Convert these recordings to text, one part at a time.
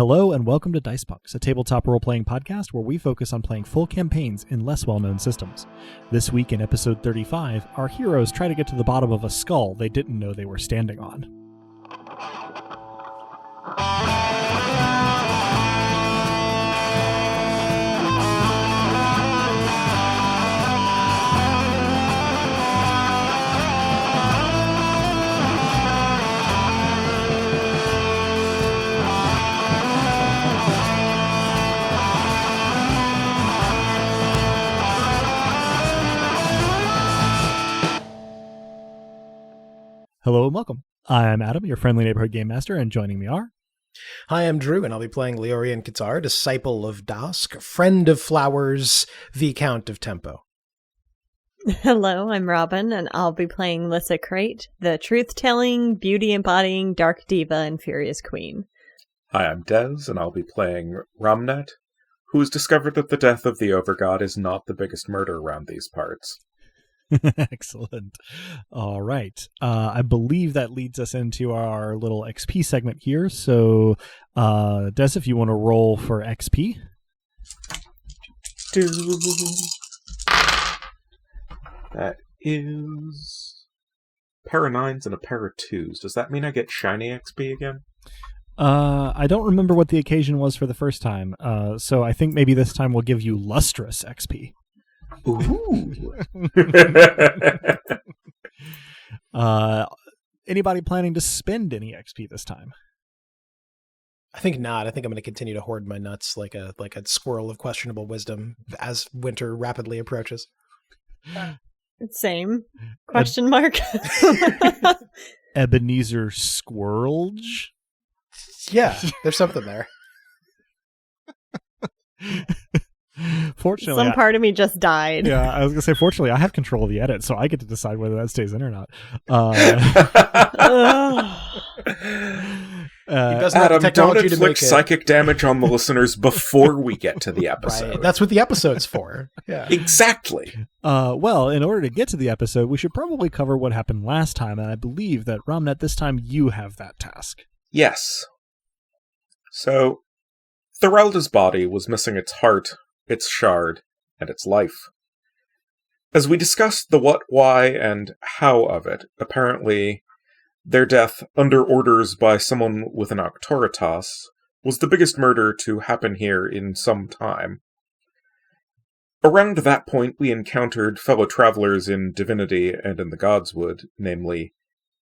Hello and welcome to Dice Punks, a tabletop role-playing podcast where we focus on playing full campaigns in less well-known systems. This week in episode 35, our heroes try to get to the bottom of a skull they didn't know they were standing on. Hello and welcome. I'm Adam, your friendly neighborhood game master, and joining me are... Hi, I'm Drew, and I'll be playing Leorian Katar, disciple of Dask, friend of flowers, Viscount of Tempo. Hello, I'm Robin, and I'll be playing Lissa Crate, the truth-telling, beauty-embodying dark diva and furious queen. Hi, I'm Des, and I'll be playing Ramnet, who has discovered that the death of the Overgod is not the biggest murder around these parts. Excellent. All right. I believe that leads us into our little XP segment here. So, Des, if you want to roll for XP. That is a pair of 9s and a pair of 2s. Does that mean I get shiny XP again? I don't remember what the occasion was for the first time. So I think maybe this time we'll give you lustrous XP. Ooh. Anybody planning to spend any XP this time? I think not. I think I'm going to continue to hoard my nuts like a squirrel of questionable wisdom as winter rapidly approaches. Same. Question mark. Ebenezer Squirrelge? Yeah, there's something there. Fortunately, some part of me just died. Yeah, I was gonna say. Fortunately, I have control of the edit, so I get to decide whether that stays in or not. Adam, don't inflict psychic damage on the listeners before we get to the episode. Right. That's what the episode's for. Yeah, exactly. Well, in order to get to the episode, we should probably cover what happened last time, and I believe that Ramnet, this time you have that task. Yes. So, Thorelda's body was missing its heart, its shard, and its life. As we discussed the what, why, and how of it, apparently their death, under orders by someone with an auctoritas, was the biggest murder to happen here in some time. Around that point, we encountered fellow travelers in Divinity and in the Godswood, namely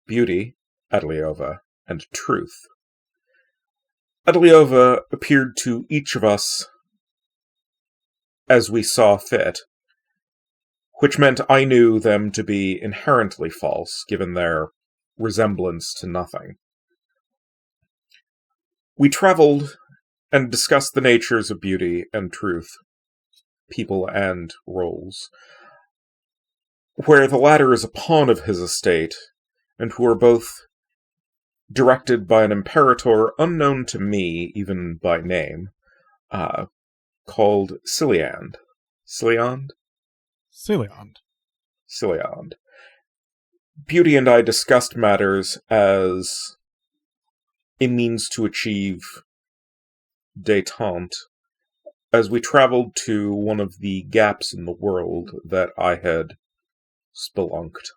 Beauty, Adeliova, and Truth. Adeliova appeared to each of us as we saw fit, which meant I knew them to be inherently false, given their resemblance to nothing. We traveled and discussed the natures of beauty and truth, people and roles, where the latter is a pawn of his estate, and who are both directed by an imperator unknown to me, even by name, called Ciliand. Ciliand? Ciliand. Beauty and I discussed matters as a means to achieve détente as we traveled to one of the gaps in the world that I had spelunked.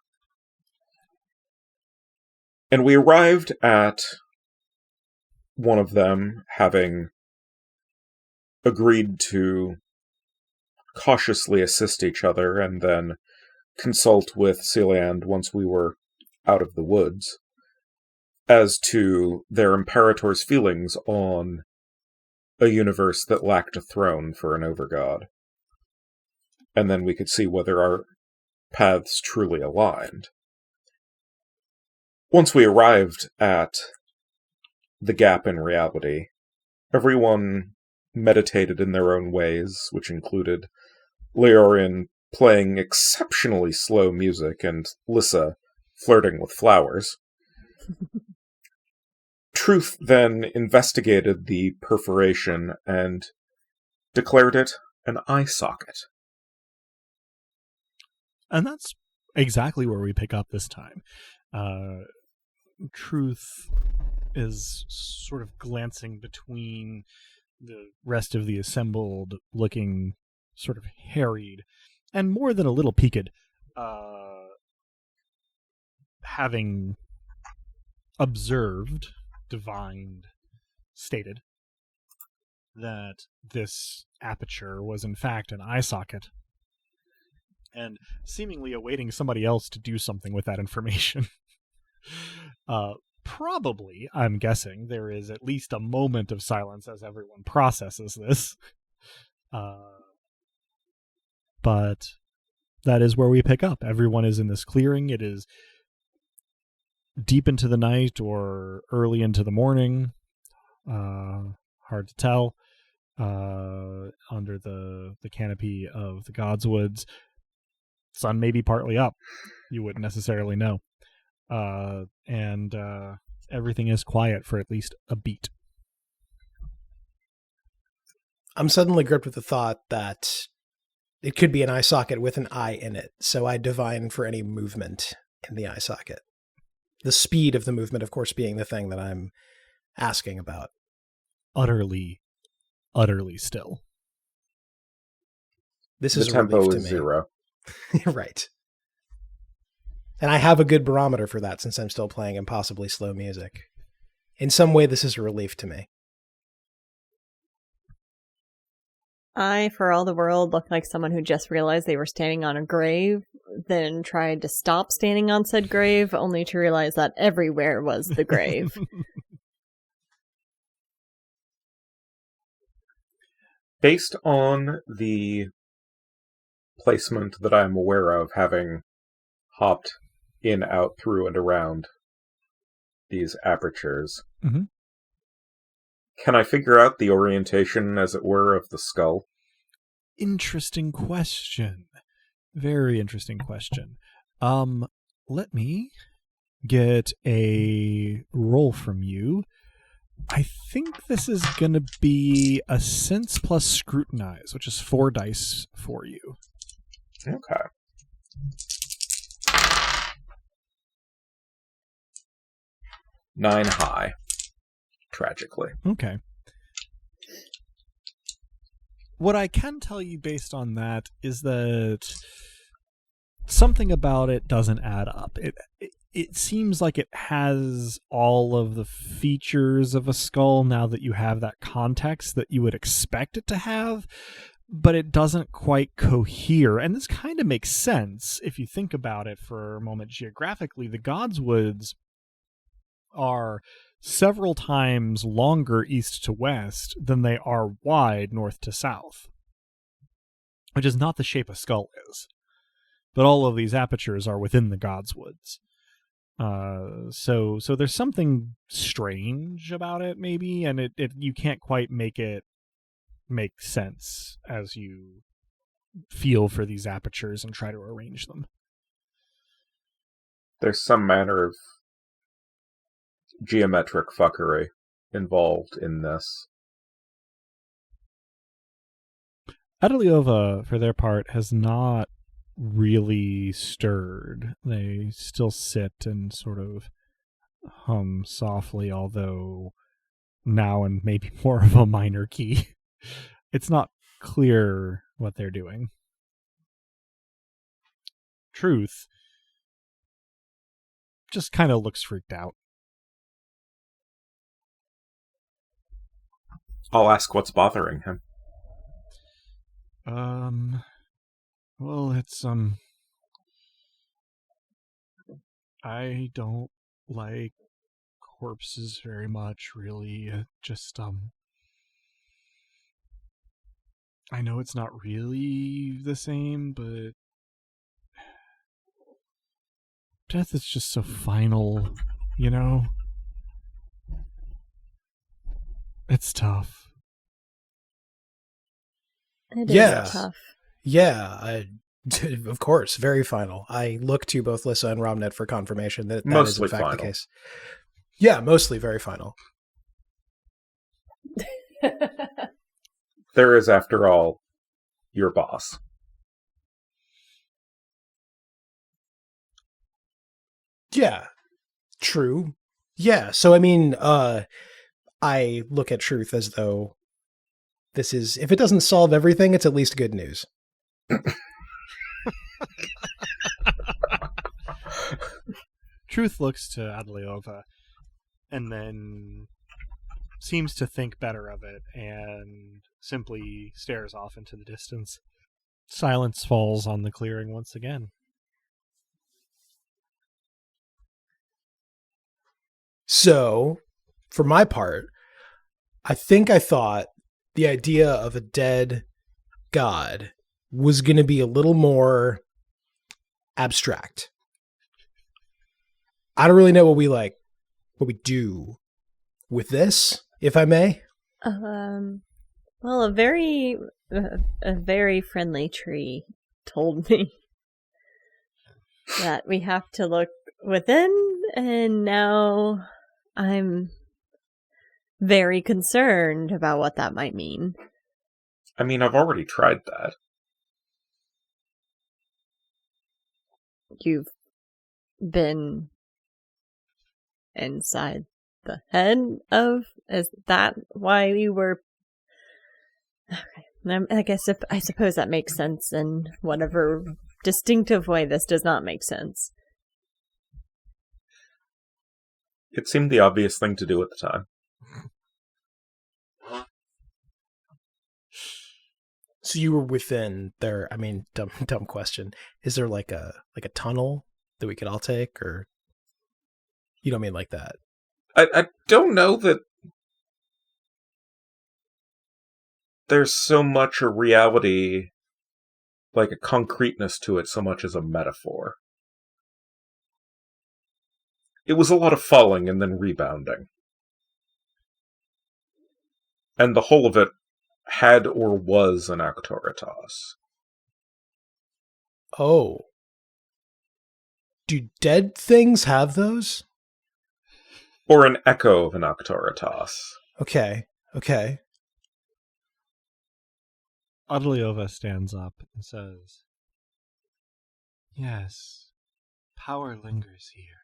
And we arrived at one of them, having agreed to cautiously assist each other and then consult with Ciliand once we were out of the woods as to their imperator's feelings on a universe that lacked a throne for an overgod. And then we could see whether our paths truly aligned. Once we arrived at the gap in reality, everyone meditated in their own ways, which included Leorian playing exceptionally slow music and Lissa flirting with flowers. Truth then investigated the perforation and declared it an eye socket. And that's exactly where we pick up this time. Truth is sort of glancing between the rest of the assembled, looking sort of harried and more than a little peaked, having observed, divined, stated that this aperture was in fact an eye socket, and seemingly awaiting somebody else to do something with that information. Probably, I'm guessing, there is at least a moment of silence as everyone processes this. But that is where we pick up. Everyone is in this clearing. It is deep into the night or early into the morning. Hard to tell. Under the canopy of the Godswoods. Sun may be partly up. You wouldn't necessarily know. And everything is quiet for at least a beat. I'm suddenly gripped with the thought that it could be an eye socket with an eye in it, so I divine for any movement in the eye socket. The speed of the movement, of course, being the thing that I'm asking about. Utterly still. This The is a tempo relief to is me. 0. Right. And I have a good barometer for that since I'm still playing impossibly slow music. In some way, this is a relief to me. I, for all the world, look like someone who just realized they were standing on a grave, then tried to stop standing on said grave, only to realize that everywhere was the grave. Based on the placement that I'm aware of, having hopped in, out, through, and around these apertures, Mhm. Can I figure out the orientation, as it were, of the skull? Interesting question. Very interesting question. Let me get a roll from you. I think this is going to be a sense plus scrutinize, which is 4 dice for you. Okay. Nine high, tragically. Okay. What I can tell you based on that is that something about it doesn't add up. It seems like it has all of the features of a skull now that you have that context that you would expect it to have, but it doesn't quite cohere. And this kind of makes sense if you think about it for a moment geographically. The Godswoods are several times longer east to west than they are wide north to south, which is not the shape a skull is. But all of these apertures are within the Godswoods. So there's something strange about it, maybe, and it you can't quite make it make sense as you feel for these apertures and try to arrange them. There's some manner of geometric fuckery involved in this. Adeliova, for their part, has not really stirred. They still sit and sort of hum softly, although now in maybe more of a minor key. It's not clear what they're doing. Truth just kind of looks freaked out. I'll ask what's bothering him. Well, it's, I don't like corpses very much, really. Just, I know it's not really the same, but death is just so final, you know? It's tough. It Yeah. is tough. Yeah, of course, very final. I look to both Lissa and Romnet for confirmation that that is in Mostly fact the final. case. Yeah, mostly very final. There is, after all, your boss. Yeah, true. Yeah, so I mean, I look at truth as though this is, if it doesn't solve everything, it's at least good news. Truth looks to Adliova and then seems to think better of it and simply stares off into the distance. Silence falls on the clearing once again. So, for my part, I think I thought the idea of a dead god was going to be a little more abstract. I don't really know what we do with this, if I may. Well, a very friendly tree told me that we have to look within, and now I'm very concerned about what that might mean. I mean, I've already tried that. You've been inside the head of? Is that why we were? Okay. I suppose that makes sense in whatever distinctive way this does not make sense. It seemed the obvious thing to do at the time. So you were within there. I mean, dumb question. Is there like a tunnel that we could all take, or you don't mean like that? I don't know that there's so much a reality, like a concreteness to it, so much as a metaphor. It was a lot of falling and then rebounding. And the whole of it had or was an Actoritas. Oh. Do dead things have those? Or an echo of an Actoritas. Okay. Adliova stands up and says, "Yes, power lingers here.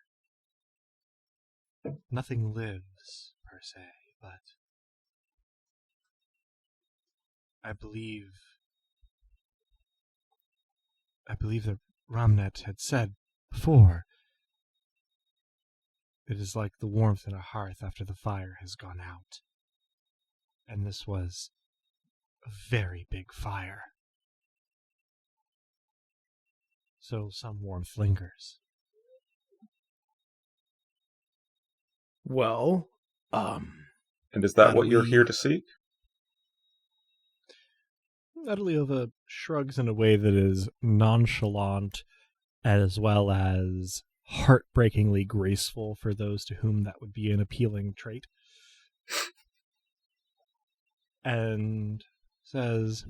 Nothing lives, per se, but I believe that Ramnet had said before, it is like the warmth in a hearth after the fire has gone out. And this was a very big fire. So some warmth lingers." Well, And is that what you're here to seek? Adliova shrugs in a way that is nonchalant as well as heartbreakingly graceful for those to whom that would be an appealing trait. And says,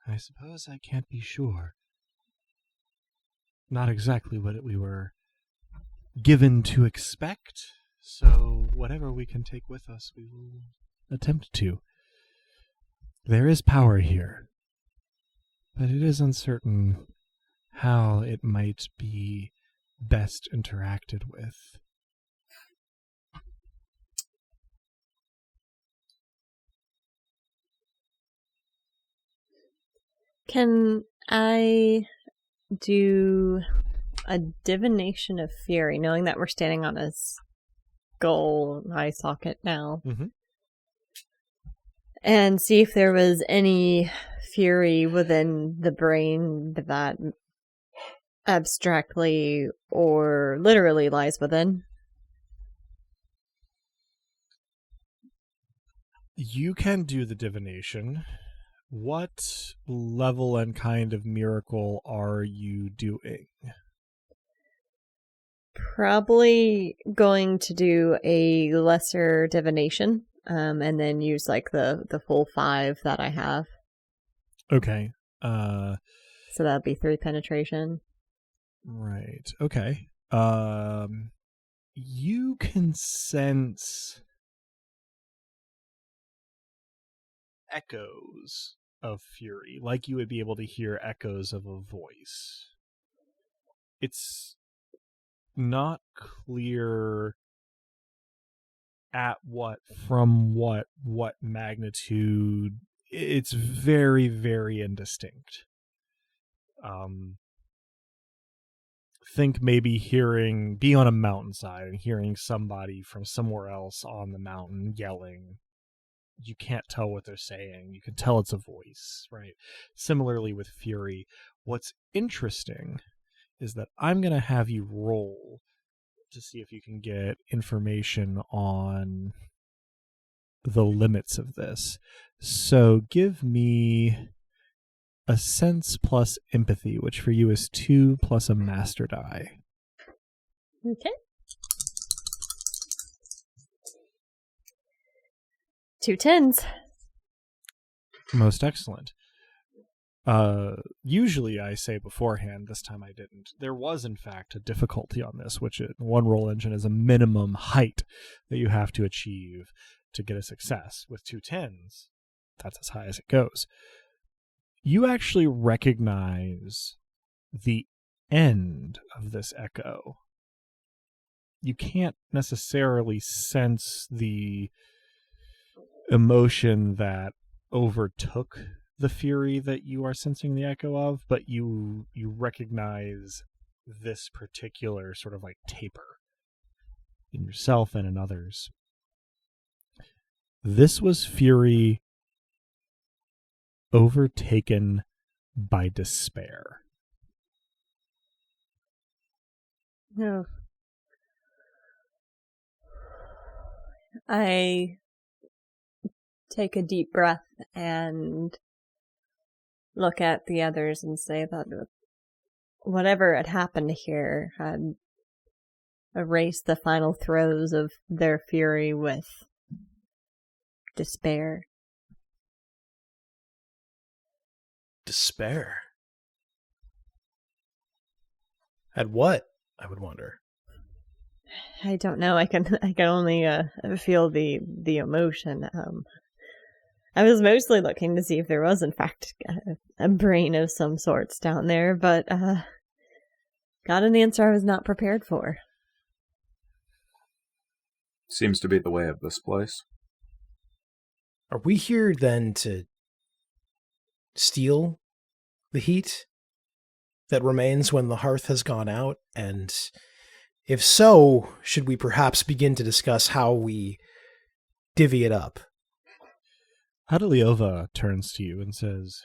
"I suppose I can't be sure. Not exactly what we were given to expect, so whatever we can take with us, we will attempt to. There is power here, but it is uncertain how it might be best interacted with." Can I do a divination of fury, knowing that we're standing on a skull eye socket now, and see if there was any fury within the brain that abstractly or literally lies within? You can do the divination. What level and kind of miracle are you doing? Probably going to do a lesser divination, and then use like the full 5 that I have. Okay. So that'd be 3 penetration. Right. Okay. You can sense echoes of fury, like you would be able to hear echoes of a voice. It's not clear at from what magnitude. It's very, very indistinct. Think maybe be on a mountainside and hearing somebody from somewhere else on the mountain yelling. You can't tell what they're saying. You can tell it's a voice, right? Similarly with Fury, what's interesting is that I'm going to have you roll to see if you can get information on the limits of this. So give me a sense plus empathy, which for you is 2 plus a master die. Okay. 2 10s. Most excellent. Usually I say beforehand, this time I didn't. There was, in fact, a difficulty on this, which one roll engine is a minimum height that you have to achieve to get a success. With 2 10s, that's as high as it goes. You actually recognize the end of this echo. You can't necessarily sense the emotion that overtook the fury that you are sensing the echo of, but you recognize this particular sort of like taper in yourself and in others. This was fury overtaken by despair. No. I take a deep breath and look at the others and say that whatever had happened here had erased the final throes of their fury with despair. Despair? At what, I would wonder? I don't know. I can only feel the emotion. I was mostly looking to see if there was, in fact, a brain of some sorts down there, but got an answer I was not prepared for. Seems to be the way of this place. Are we here then to steal the heat that remains when the hearth has gone out? And if so, should we perhaps begin to discuss how we divvy it up? Adeliova turns to you and says,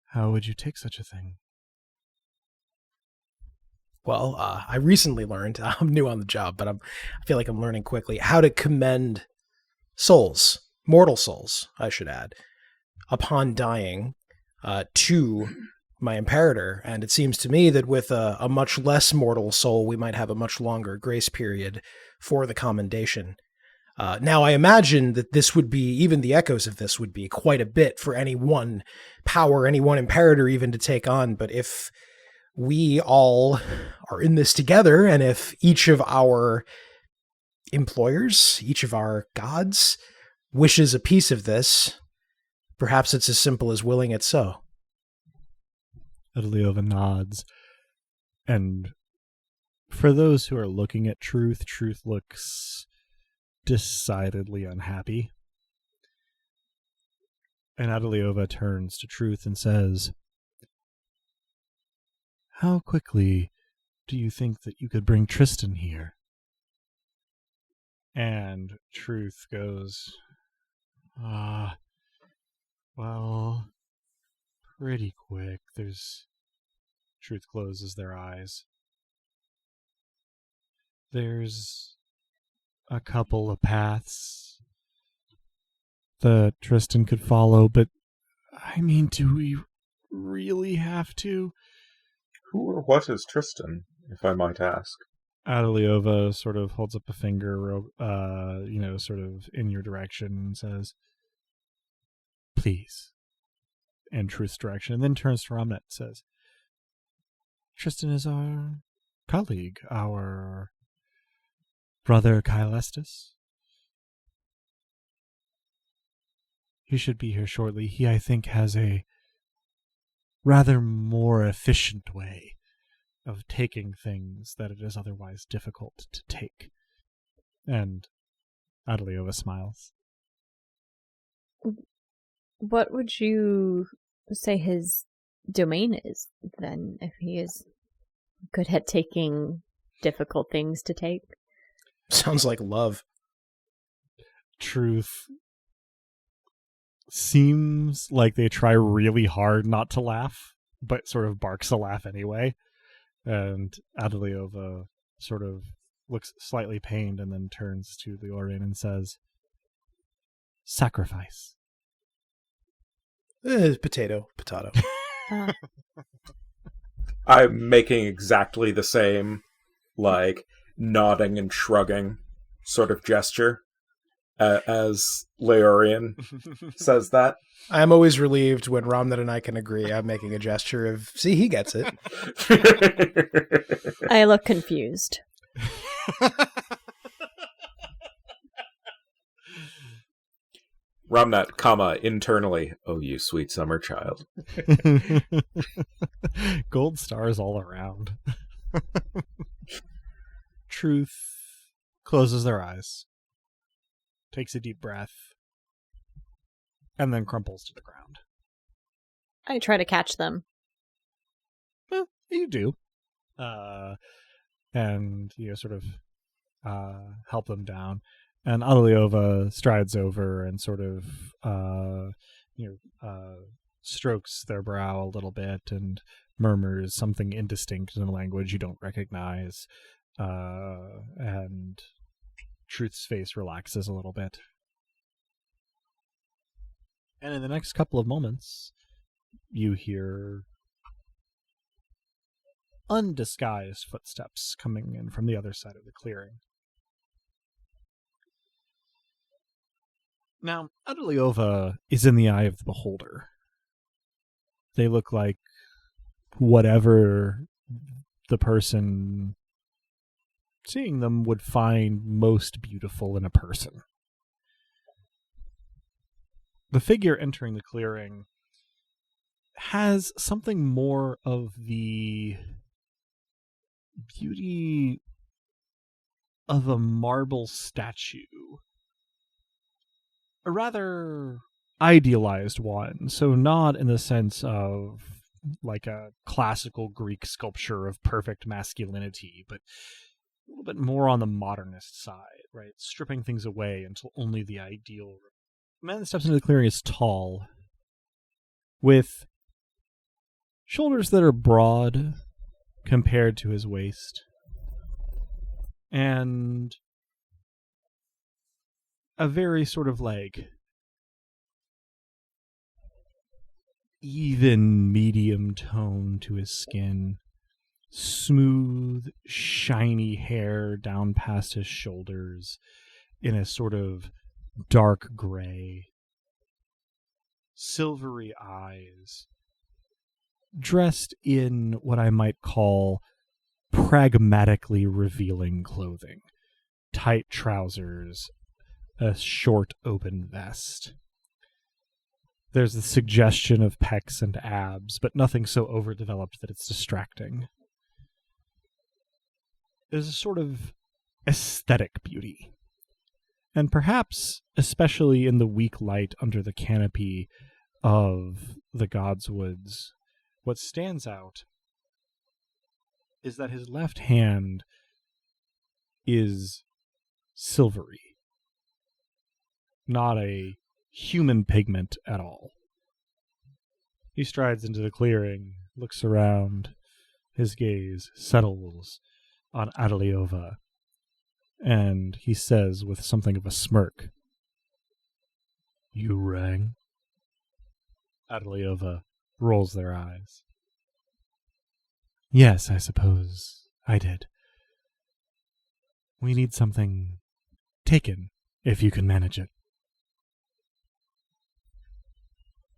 "How would you take such a thing?" Well, I recently learned, I'm new on the job, but I feel like I'm learning quickly, how to commend souls, mortal souls, I should add, upon dying to my imperator. And it seems to me that with a much less mortal soul, we might have a much longer grace period for the commendation. Now, I imagine that this would be, even the echoes of this would be quite a bit for any one power, any one imperator even to take on. But if we all are in this together, and if each of our employers, each of our gods, wishes a piece of this, perhaps it's as simple as willing it so. Adeliova nods. And for those who are looking at Truth looks decidedly unhappy. And Adeliova turns to Truth and says, "How quickly do you think that you could bring Tristan here?" And Truth goes, well, pretty quick. Truth closes their eyes. There's a couple of paths that Tristan could follow, but I mean, do we really have to? Who or what is Tristan, if I might ask? Adeliova sort of holds up a finger, sort of in your direction and says, "Please," in Truth's direction, and then turns to Ramnet and says, "Tristan is our colleague, our brother Kylestis. He should be here shortly. He, I think, has a rather more efficient way of taking things that it is otherwise difficult to take. And Adeliova smiles. What would you say his domain is, then, if he is good at taking difficult things to take? Sounds like love. Truth seems like they try really hard not to laugh, but sort of barks a laugh anyway. And Adeliova sort of looks slightly pained and then turns to Leorian and says, "Sacrifice." Potato. I'm making exactly the same, like, nodding and shrugging sort of gesture as Leorian says that. I'm always relieved when Ramnet and I can agree. I'm making a gesture of, see, he gets it. I look confused. Ramnet, internally, oh, you sweet summer child. Gold stars all around. Truth closes their eyes, takes a deep breath, and then crumples to the ground. I try to catch them. Well, you do. And sort of help them down. And Adeliova strides over and sort of strokes their brow a little bit and murmurs something indistinct in a language you don't recognize. And Truth's face relaxes a little bit. And in the next couple of moments, you hear undisguised footsteps coming in from the other side of the clearing. Now, Adeliova is in the eye of the beholder. They look like whatever the person seeing them would find most beautiful in a person. The figure entering the clearing has something more of the beauty of a marble statue. A rather idealized one, so not in the sense of like a classical Greek sculpture of perfect masculinity, but a little bit more on the modernist side, right? Stripping things away until only the ideal. The man that steps into the clearing is tall, with shoulders that are broad compared to his waist, and a very sort of like even medium tone to his skin. Smooth, shiny hair down past his shoulders in a sort of dark gray. Silvery eyes. Dressed in what I might call pragmatically revealing clothing. Tight trousers, a short open vest. There's the suggestion of pecs and abs, but nothing so overdeveloped that it's distracting. There's a sort of aesthetic beauty. And perhaps, especially in the weak light under the canopy of the God's Woods, what stands out is that his left hand is silvery. Not a human pigment at all. He strides into the clearing, looks around, his gaze settles on Adeliova, and he says with something of a smirk, "You rang?" Adeliova rolls their eyes. "Yes, I suppose I did. We need something taken, if you can manage it."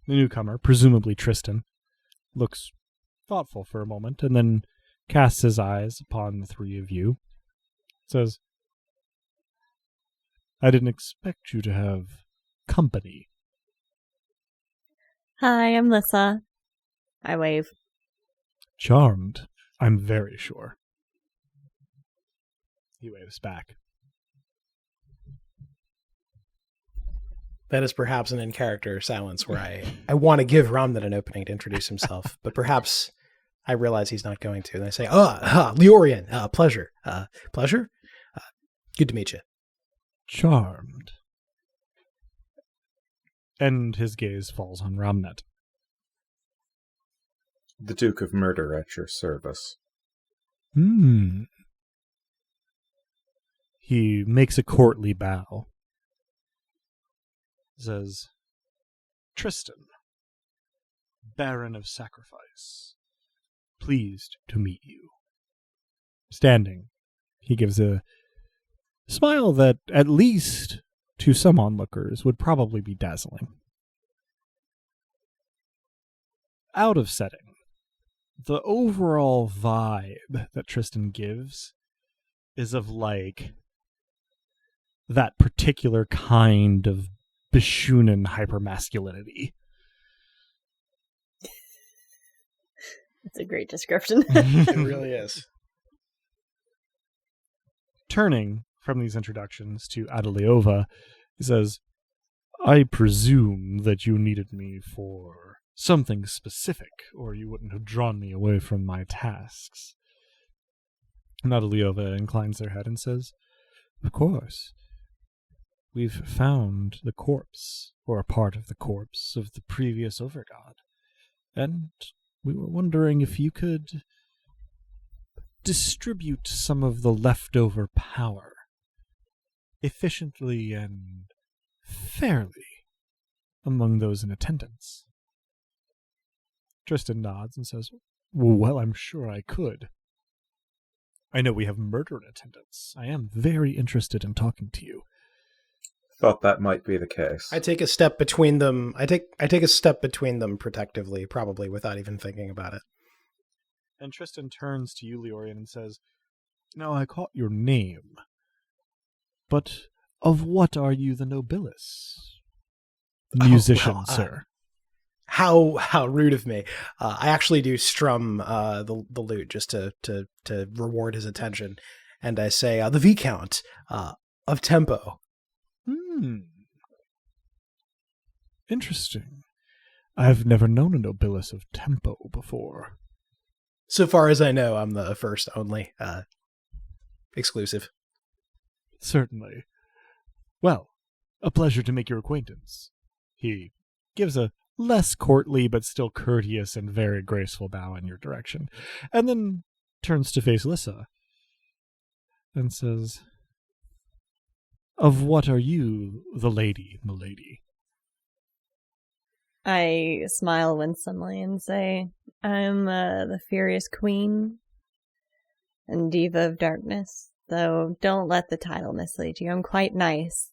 The newcomer, presumably Tristan, looks thoughtful for a moment, and then casts his eyes upon the three of you. Says, "I didn't expect you to have company." Hi, I'm Lissa. I wave. "Charmed. I'm very sure. He waves back. That is perhaps an in-character silence where I want to give Ramnet an opening to introduce himself, but perhaps I realize he's not going to. And I say, Leorian, pleasure. Pleasure? Good to meet you. Charmed. And his gaze falls on Ramnet. The Duke of Murder at your service. He makes a courtly bow. Says, Tristan, Baron of Sacrifice, pleased to meet you. Standing, he gives a smile that, at least to some onlookers, would probably be dazzling. Out of setting, the overall vibe that Tristan gives is of, like, that particular kind of Bishunan hypermasculinity. That's a great description. It really is. Turning from these introductions to Adeliova, he says, I presume that you needed me for something specific, or you wouldn't have drawn me away from my tasks. And Adeliova inclines their head and says, Of course. We've found the corpse, or a part of the corpse, of the previous overgod, and we were wondering if you could distribute some of the leftover power efficiently and fairly among those in attendance. Tristan nods and says, Well, I'm sure I could. I know we have murder in attendance. I am very interested in talking to you. Thought that might be the case. I take a step between them. I take a step between them protectively, probably without even thinking about it. And Tristan turns to you, Leorian, and says, Now I caught your name, but of what are you the Nobilis? Musician, sir. How rude of me. I actually do strum the lute just to reward his attention. And I say, the Viscount of Tempo. Interesting. I've never known a Nobilis of Tempo before. So far as I know, I'm the first only exclusive. Certainly. Well, a pleasure to make your acquaintance. He gives a less courtly but still courteous and very graceful bow in your direction, and then turns to face Lissa and says, Of what are you the lady, milady? I smile winsomely and say, I'm the Furious Queen and Diva of Darkness, though don't let the title mislead you. I'm quite nice.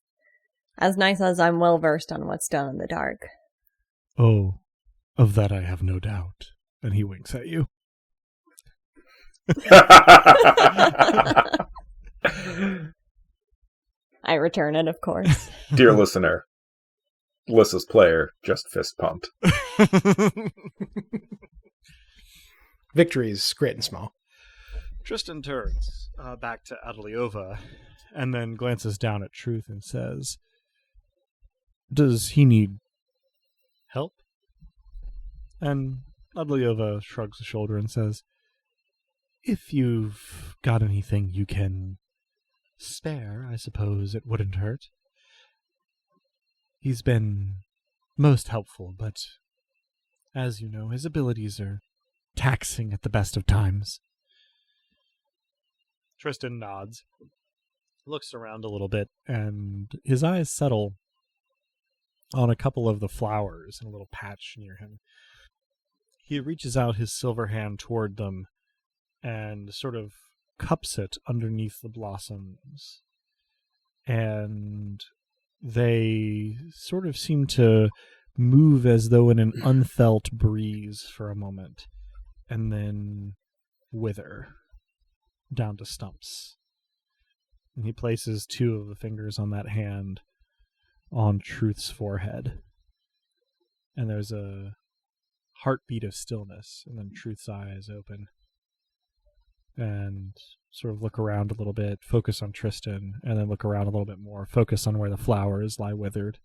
As nice as I'm well versed on what's done in the dark. Oh, of that I have no doubt. And he winks at you. I return it, of course. Dear listener, Lissa's player just fist pumped. Victories, great and small. Tristan turns back to Adeliova and then glances down at Truth and says, Does he need help? And Adeliova shrugs a shoulder and says, If you've got anything you can spare, I suppose it wouldn't hurt. He's been most helpful, but as you know, his abilities are taxing at the best of times. Tristan nods, looks around a little bit, and his eyes settle on a couple of the flowers in a little patch near him. He reaches out his silver hand toward them and sort of cups it underneath the blossoms. And they sort of seem to move as though in an unfelt breeze for a moment, and then wither down to stumps. And he places two of the fingers on that hand on Truth's forehead. And there's a heartbeat of stillness, and then Truth's eyes open. and sort of look around a little bit, focus on Tristan, and then look around a little bit more, focus on where the flowers lie withered.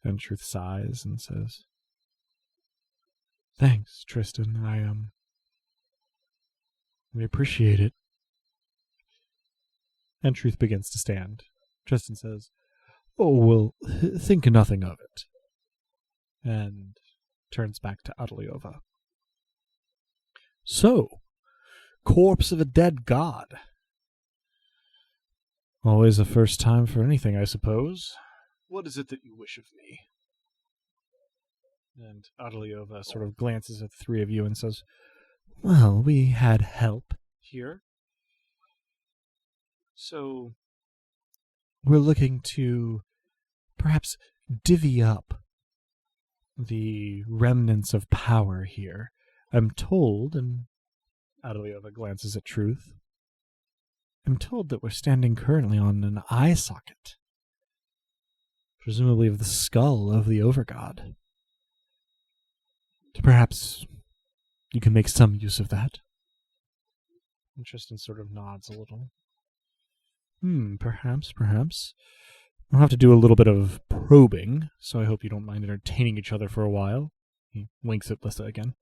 And Truth sighs and says, "Thanks, Tristan. I appreciate it." And Truth begins to stand. Tristan says, "Oh, well, think nothing of it." And turns back to Adaliova. "So, corpse of a dead god. Always a first time for anything, I suppose. What is it that you wish of me?" And Adaliova sort of glances at the three of you and says, "Well, we had help here. So, we're looking to perhaps divvy up the remnants of power here. I'm told," and Adaliova glances at Truth, "I'm told that we're standing currently on an eye socket, presumably of the skull of the Overgod. Perhaps you can make some use of that." And Tristan sort of nods a little. Perhaps. We'll have to do a little bit of probing, so I hope you don't mind entertaining each other for a while." He winks at Lissa again.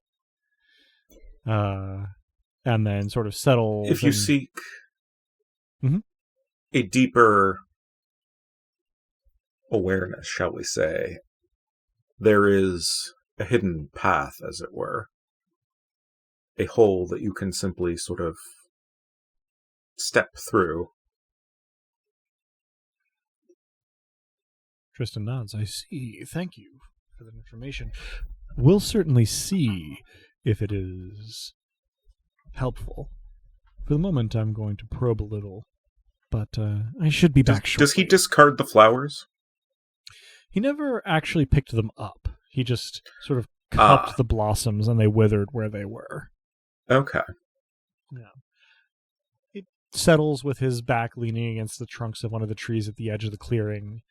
And then sort of settles. If you seek a deeper awareness, shall we say, there is a hidden path, as it were. A hole that you can simply sort of step through. Tristan nods. "I see. Thank you for the information. We'll certainly see if it is helpful. For the moment, I'm going to probe a little, but I should be back shortly." Does he discard the flowers? He never actually picked them up. He just sort of cupped the blossoms, and they withered where they were. Okay. Yeah. He settles with his back leaning against the trunks of one of the trees at the edge of the clearing,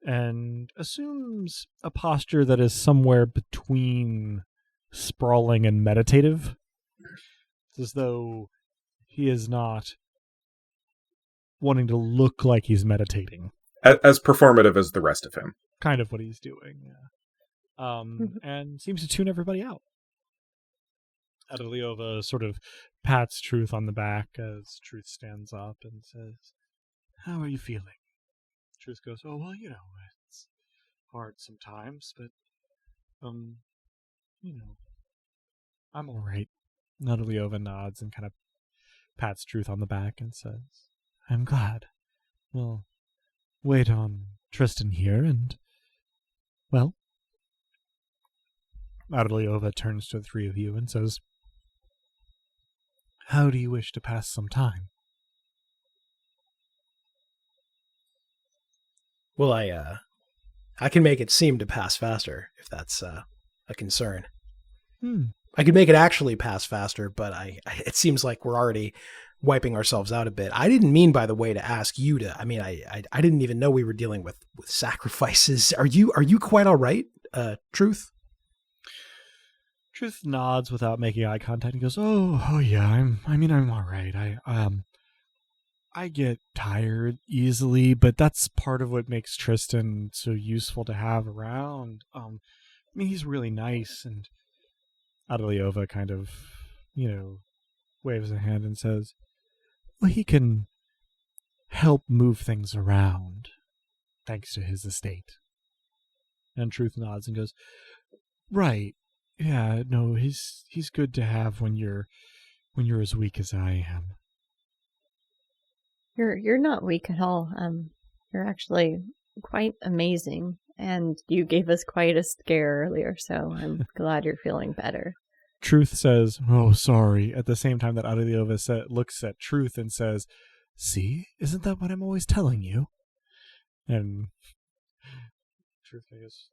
and assumes a posture that is somewhere between sprawling and meditative. It's as though he is not wanting to look like he's meditating. As performative as the rest of him. Kind of what he's doing, yeah. And seems to tune everybody out. Adaliova sort of pats Truth on the back as Truth stands up and says, "How are you feeling?" Truth goes, "Oh, well, it's hard sometimes, but, I'm all right." Adaliova nods and kind of pats Truth on the back and says, "I'm glad. We'll wait on Tristan here, and, well..." Adaliova turns to the three of you and says, "How do you wish to pass some time?" Well, I can make it seem to pass faster, if that's a concern. I could make it actually pass faster, but it seems like we're already wiping ourselves out a bit. I didn't mean, by the way, to ask you to. I mean, I didn't even know we were dealing with sacrifices. Are you quite all right, Truth? Truth nods without making eye contact and goes, "Oh yeah, I'm all right. I get tired easily, but that's part of what makes Tristan so useful to have around. He's really nice." And Adaliova kind of, waves a hand and says, "Well, he can help move things around, thanks to his estate." And Truth nods and goes, "Right. Yeah, no, he's good to have when you're as weak as I am." You're not weak at all. You're actually quite amazing, and you gave us quite a scare earlier, so I'm glad you're feeling better. Truth says, "Oh, sorry," at the same time that Adaliova looks at Truth and says, "See, isn't that what I'm always telling you?" And Truth goes,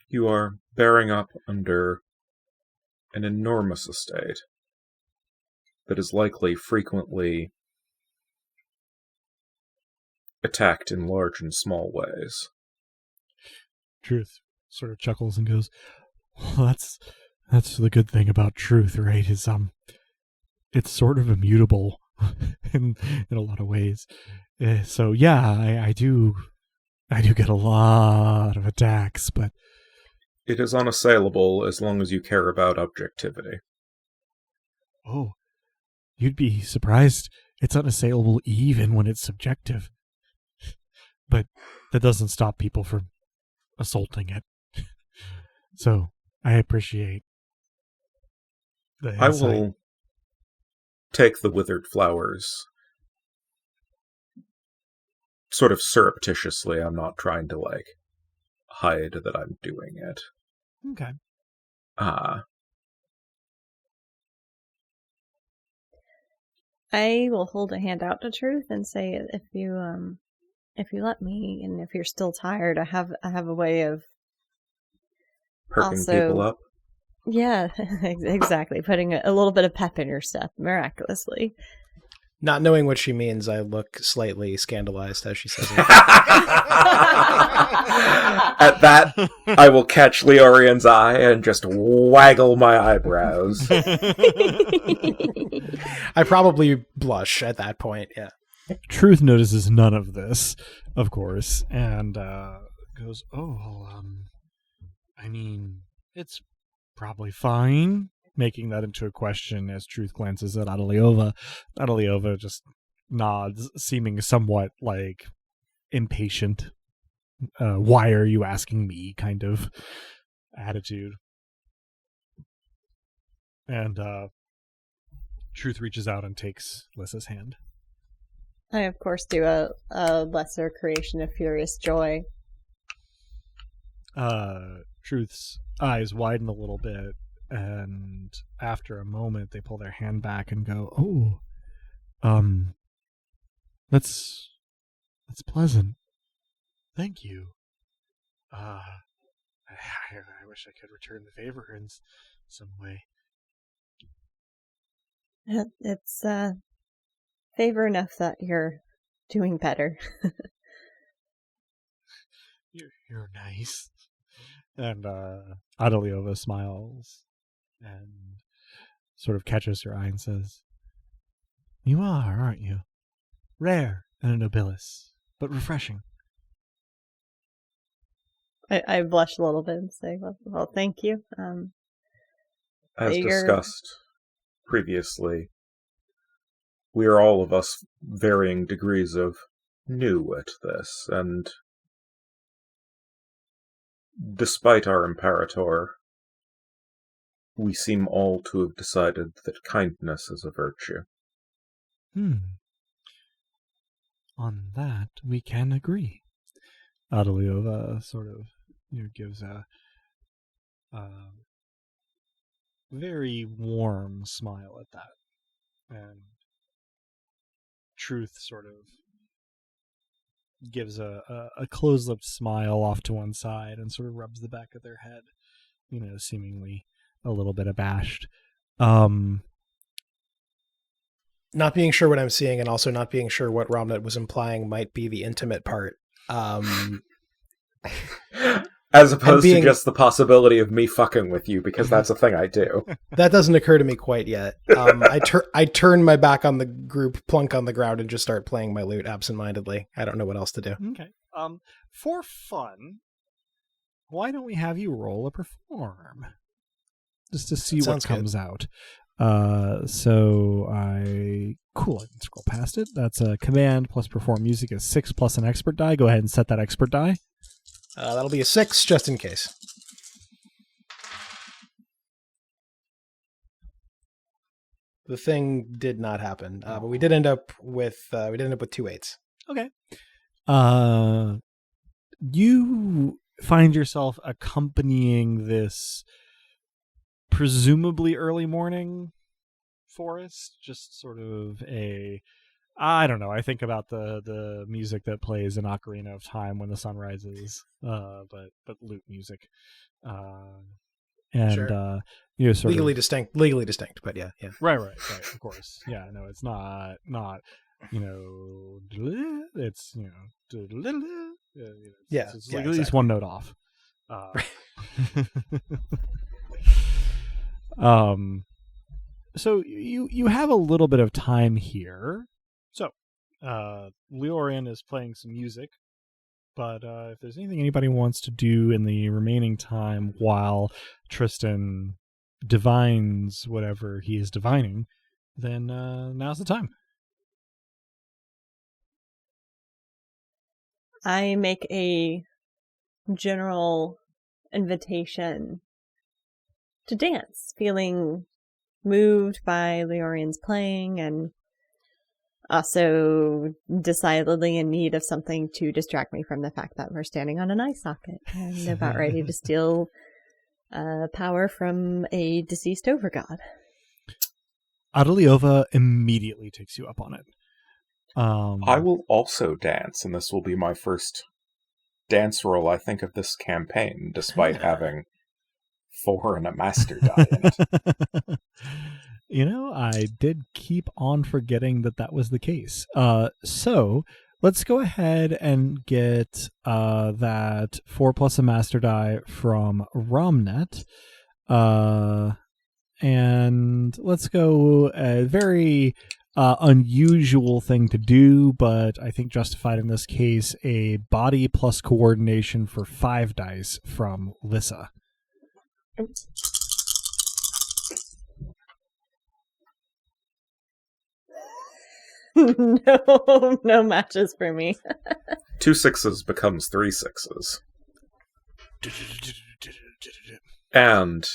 "You are bearing up under an enormous estate that is likely frequently attacked in large and small ways." Truth sort of chuckles and goes, "Well, that's the good thing about Truth, right? Is it's sort of immutable. in a lot of ways. So yeah, I do get a lot of attacks, but It is unassailable as long as you care about objectivity. oh, you'd be surprised. It's unassailable even when it's subjective. But that doesn't stop people from assaulting it. So I appreciate the insight. I will take the withered flowers sort of surreptitiously. I'm not trying to, hide that I'm doing it. Okay. I will hold a hand out to Truth and say, if you let me, and if you're still tired, I have a way of Perking also, people up. Yeah, exactly. Putting a little bit of pep in your step, miraculously. Not knowing what she means, I look slightly scandalized as she says it. At that, I will catch Leorion's eye and just waggle my eyebrows. I probably blush at that point, yeah. Truth notices none of this, of course, and goes, I mean, it's probably fine. Making that into a question as Truth glances at Adeliova. Adeliova just nods, seeming somewhat, impatient. Why are you asking me kind of attitude. And Truth reaches out and takes Lissa's hand. I, of course, do a lesser creation of furious joy. Truth's eyes widen a little bit, and after a moment, they pull their hand back and go, that's pleasant. Thank you. I wish I could return the favor in some way. It's favor enough that you're doing better. You're nice. And Adeliova smiles and sort of catches her eye and says, "You are, aren't you? Rare and a Nobilis, but refreshing." I blush a little bit and say, well, thank you. As discussed previously, we are all of us varying degrees of new at this, and despite our Imperator, we seem all to have decided that kindness is a virtue. On that, we can agree. Adeliova sort of gives a very warm smile at that. And Truth sort of gives a closed-lipped smile off to one side and sort of rubs the back of their head, seemingly a little bit abashed. Not being sure what I'm seeing and also not being sure what Romnet was implying might be the intimate part. As opposed to just the possibility of me fucking with you, because that's a thing I do. That doesn't occur to me quite yet. I turn my back on the group, plunk on the ground, and just start playing my lute absentmindedly. I don't know what else to do. Okay. For fun, why don't we have you roll a perform? Just to see what comes out. So I can scroll past it. That's a command plus perform music is 6 plus an expert die. Go ahead and set that expert die. That'll be a 6 just in case. The thing did not happen, but we did end up with 2 8s. Okay. You find yourself accompanying this presumably early morning forest, just sort of I don't know. I think about the music that plays in Ocarina of Time when the sun rises, but lute music, and sure. Sort legally of, distinct, but yeah. Right, of course, yeah. No, it's not. It's it's like at least one note off. So you have a little bit of time here. So Leorian is playing some music, but if there's anything anybody wants to do in the remaining time while Tristan divines whatever he is divining, then now's the time. I make a general invitation to dance, feeling moved by Leorian's playing and also decidedly in need of something to distract me from the fact that we're standing on an eye socket and about ready to steal power from a deceased overgod. Adeliova immediately takes you up on it. I will also dance, and this will be my first dance roll, I think, of this campaign, despite having 4 and a master die in it. You know, I did keep on forgetting that was the case. So let's go ahead and get that 4 plus a master die from Romnet. And let's go a very unusual thing to do, but I think justified in this case, a body plus coordination for 5 dice from Lissa. No matches for me. 2 6s becomes 3 6s. And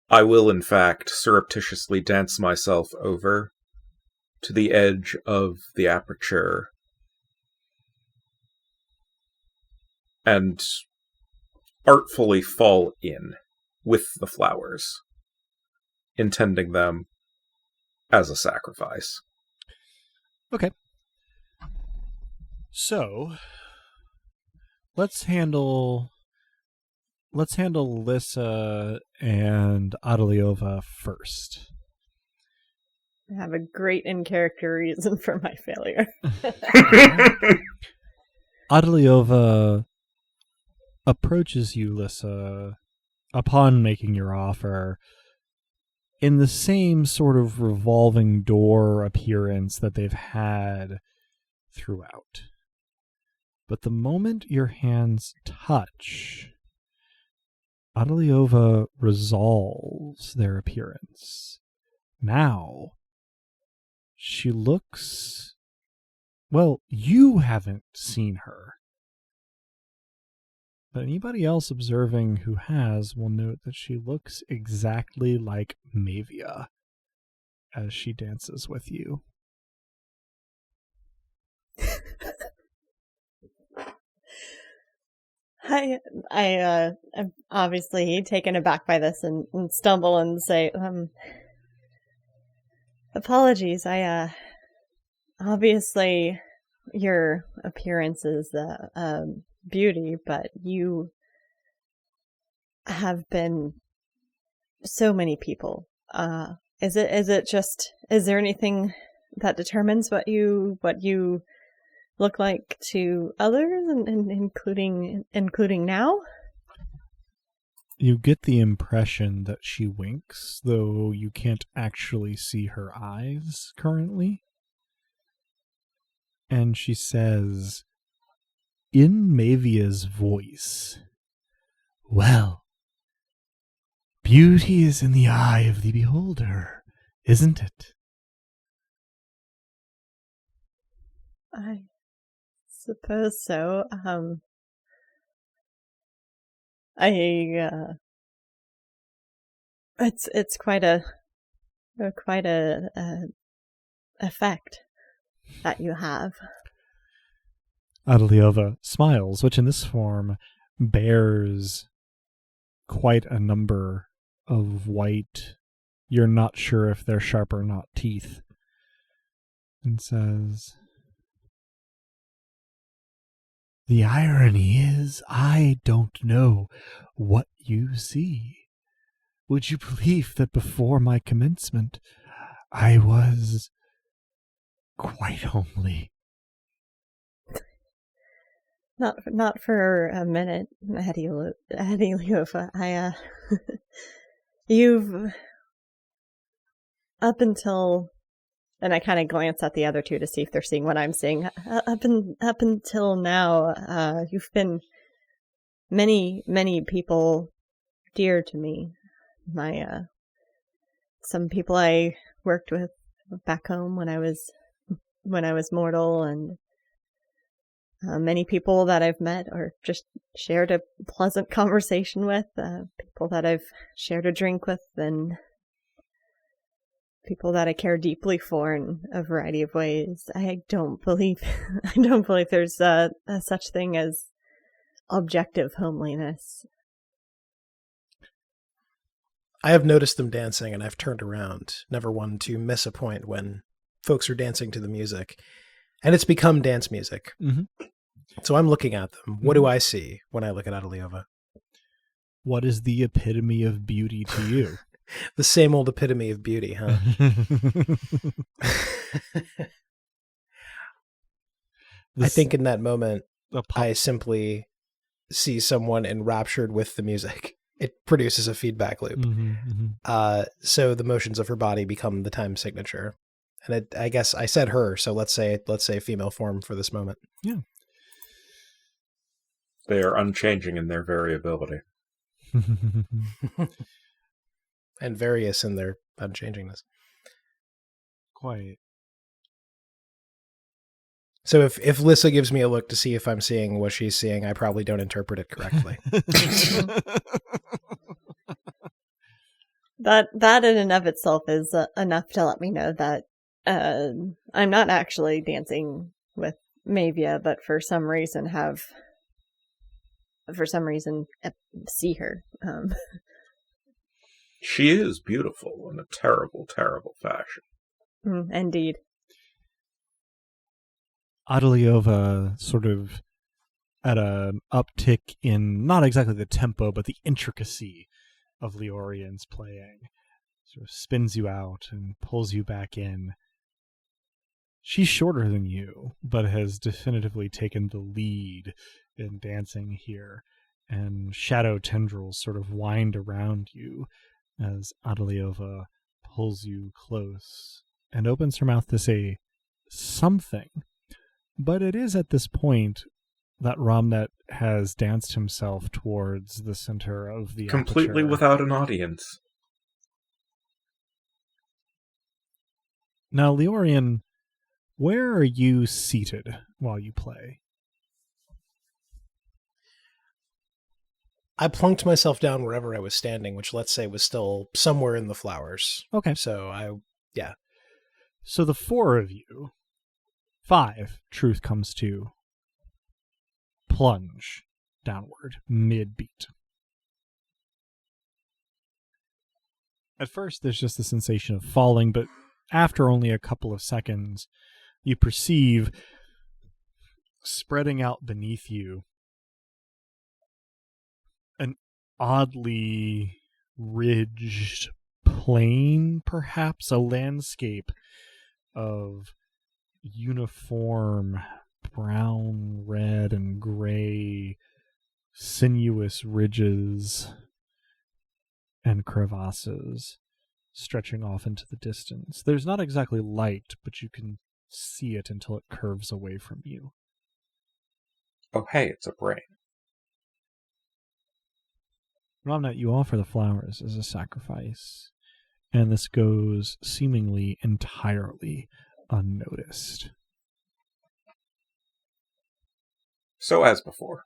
I will, in fact, surreptitiously dance myself over to the edge of the aperture and artfully fall in with the flowers, intending them as a sacrifice. Okay. So let's handle Lissa and Adeliova first. I have a great in-character reason for my failure. Adeliova approaches you, Lissa, upon making your offer, in the same sort of revolving door appearance that they've had throughout. But the moment your hands touch, Adeliova resolves their appearance. Now, she looks... Well, you haven't seen her. But anybody else observing who has will note that she looks exactly like Mavia as she dances with you. I'm obviously taken aback by this and stumble and say, apologies. Obviously your appearance is beauty, but you have been so many people. Is there anything that determines what you look like to others, and including now? You get the impression that she winks, though you can't actually see her eyes currently. And she says, in Mavia's voice, "Well, beauty is in the eye of the beholder, isn't it?" I suppose so. It's quite a effect that you have. Adeliova smiles, which in this form bears quite a number of white, you're not sure if they're sharp or not, teeth, and says, "The irony is, I don't know what you see. Would you believe that before my commencement, I was quite homely?" Not for a minute, Adeliova. You've up until, and I kind of glance at the other two to see if they're seeing what I'm seeing. Up until now, you've been many people dear to me. Some people I worked with back home when I was mortal, and many people that I've met or just shared a pleasant conversation with, people that I've shared a drink with, and people that I care deeply for in a variety of ways. I don't believe there's a such thing as objective homeliness. I have noticed them dancing, and I've turned around, never one to miss a point when folks are dancing to the music. And it's become dance music. Mm-hmm. So I'm looking at them. What do I see when I look at Adeliova? What is the epitome of beauty to you? The same old epitome of beauty, huh? I think in that moment, I simply see someone enraptured with the music. It produces a feedback loop. So the motions of her body become the time signature. And I guess I said her, so let's say female form for this moment. Yeah. They are unchanging in their variability. And various in their unchangingness. Quite. So if Lissa gives me a look to see if I'm seeing what she's seeing, I probably don't interpret it correctly. That in and of itself is enough to let me know that I'm not actually dancing with Mavia, but for some reason see her. She is beautiful in a terrible, terrible fashion. Indeed. Adeliova sort of at an uptick in not exactly the tempo, but the intricacy of Leorian's playing. Sort of spins you out and pulls you back in. She's shorter than you, but has definitively taken the lead in dancing here. And shadow tendrils sort of wind around you as Adeliova pulls you close and opens her mouth to say something. But it is at this point that Ramnet has danced himself towards the center of the completely aperture. Without an audience. Now, Leorian, where are you seated while you play? I plunked myself down wherever I was standing, which let's say was still somewhere in the flowers. Okay. So So the four of you, 5, truth comes to, plunge downward mid-beat. At first, there's just the sensation of falling, but after only a couple of seconds, you perceive spreading out beneath you an oddly ridged plain, perhaps a landscape of uniform brown, red, and gray sinuous ridges and crevasses stretching off into the distance. There's not exactly light, but you can see it until it curves away from you. Oh, hey, it's a brain. Ramnet, you offer the flowers as a sacrifice, and this goes seemingly entirely unnoticed. So as before.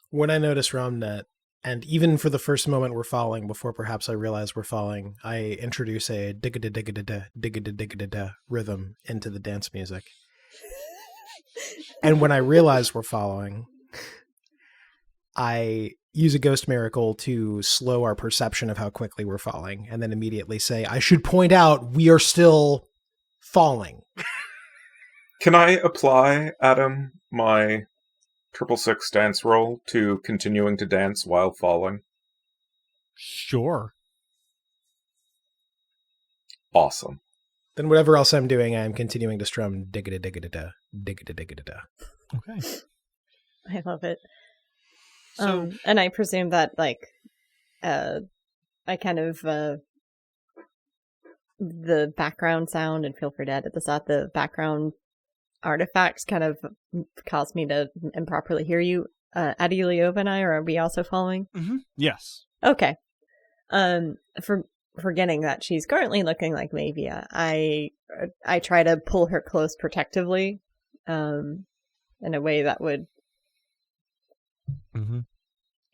When I notice Ramnet, and even for the first moment we're falling, before perhaps I realize we're falling, I introduce a digga-da-digga-da-da, digga-da-digga-da-da rhythm into the dance music. And when I realize we're falling, I use a ghost miracle to slow our perception of how quickly we're falling, and then immediately say, I should point out we are still falling. Can I apply, Adam, my 666 dance roll to continuing to dance while falling? Sure. Awesome. Then whatever else I'm doing, I'm continuing to strum digga-da-digga-da-da, digga-da-digga-da-da. Okay. I love it. So, and I presume that, I kind of the background sound, and feel free to edit this out, the background artifacts kind of caused me to improperly hear you. Adeliova and I, or are we also following? Mm-hmm. Yes. Okay. Forgetting that she's currently looking like Mavia, I try to pull her close protectively, in a way that would,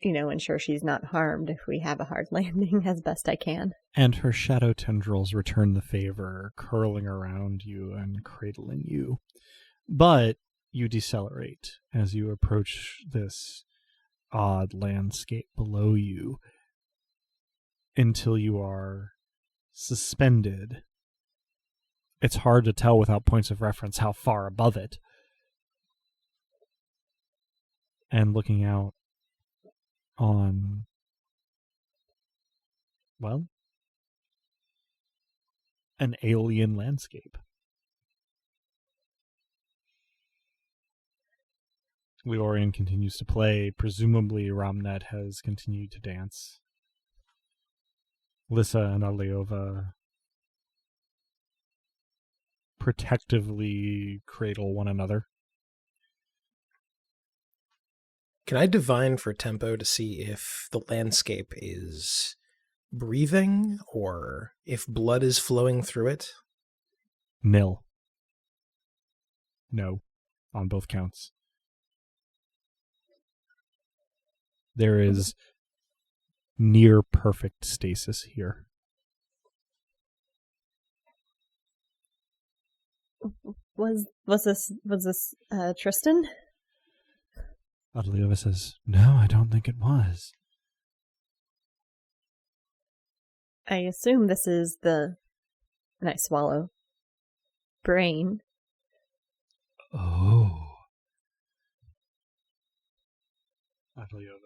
ensure she's not harmed if we have a hard landing as best I can. And her shadow tendrils return the favor, curling around you and cradling you. But you decelerate as you approach this odd landscape below you until you are suspended. It's hard to tell without points of reference how far above it. And looking out on, well, an alien landscape. Leorian continues to play. Presumably Ramnet has continued to dance. Lissa and Aliova protectively cradle one another. Can I divine for tempo to see if the landscape is breathing or if blood is flowing through it? Nil. No, on both counts. There is near perfect stasis here. Was this Tristan? Adeliova says, "No, I don't think it was." I assume this is and I swallow, brain. Oh. Adeliova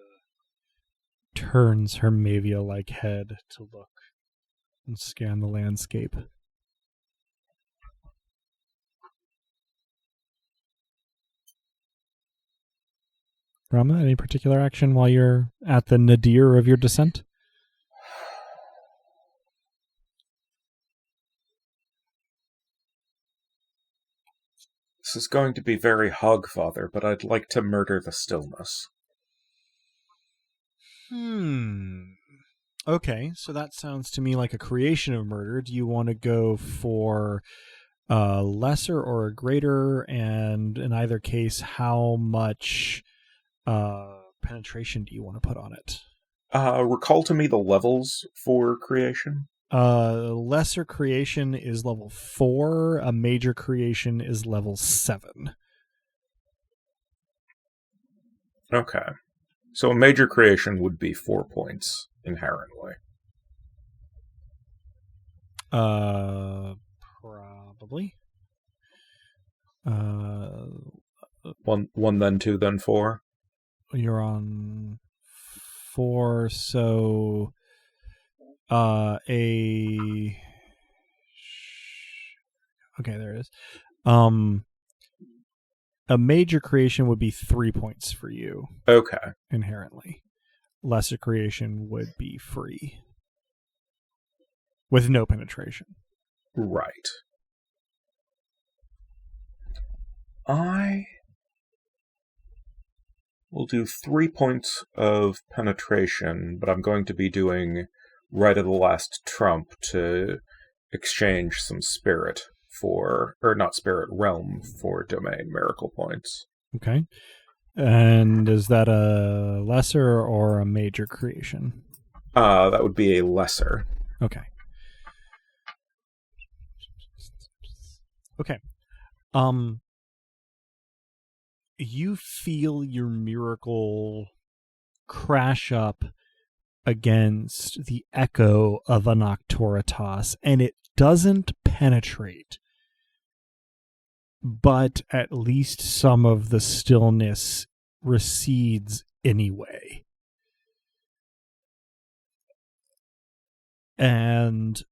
turns her Mavia-like head to look and scan the landscape. Rama, any particular action while you're at the nadir of your descent? This is going to be very Hogfather, but I'd like to murder the stillness. Okay, so that sounds to me like a creation of murder. Do you want to go for a lesser or a greater? And in either case, how much penetration do you want to put on it? Recall to me the levels for creation. Lesser creation is level 4. A major creation is level 7. Okay. So a major creation would be 4 points inherently. Probably. One, then 2, then 4. You're on 4, so okay, there it is. A major creation would be 3 points for you. Okay. Inherently. Lesser creation would be free. With no penetration. Right. I will do 3 points of penetration, but I'm going to be doing right of the last trump to exchange some spirit realm for domain miracle points. Okay. And is that a lesser or a major creation? That would be a lesser. Okay. Okay. You feel your miracle crash up against the echo of a Noctoritas, and it doesn't penetrate. But at least some of the stillness recedes anyway. And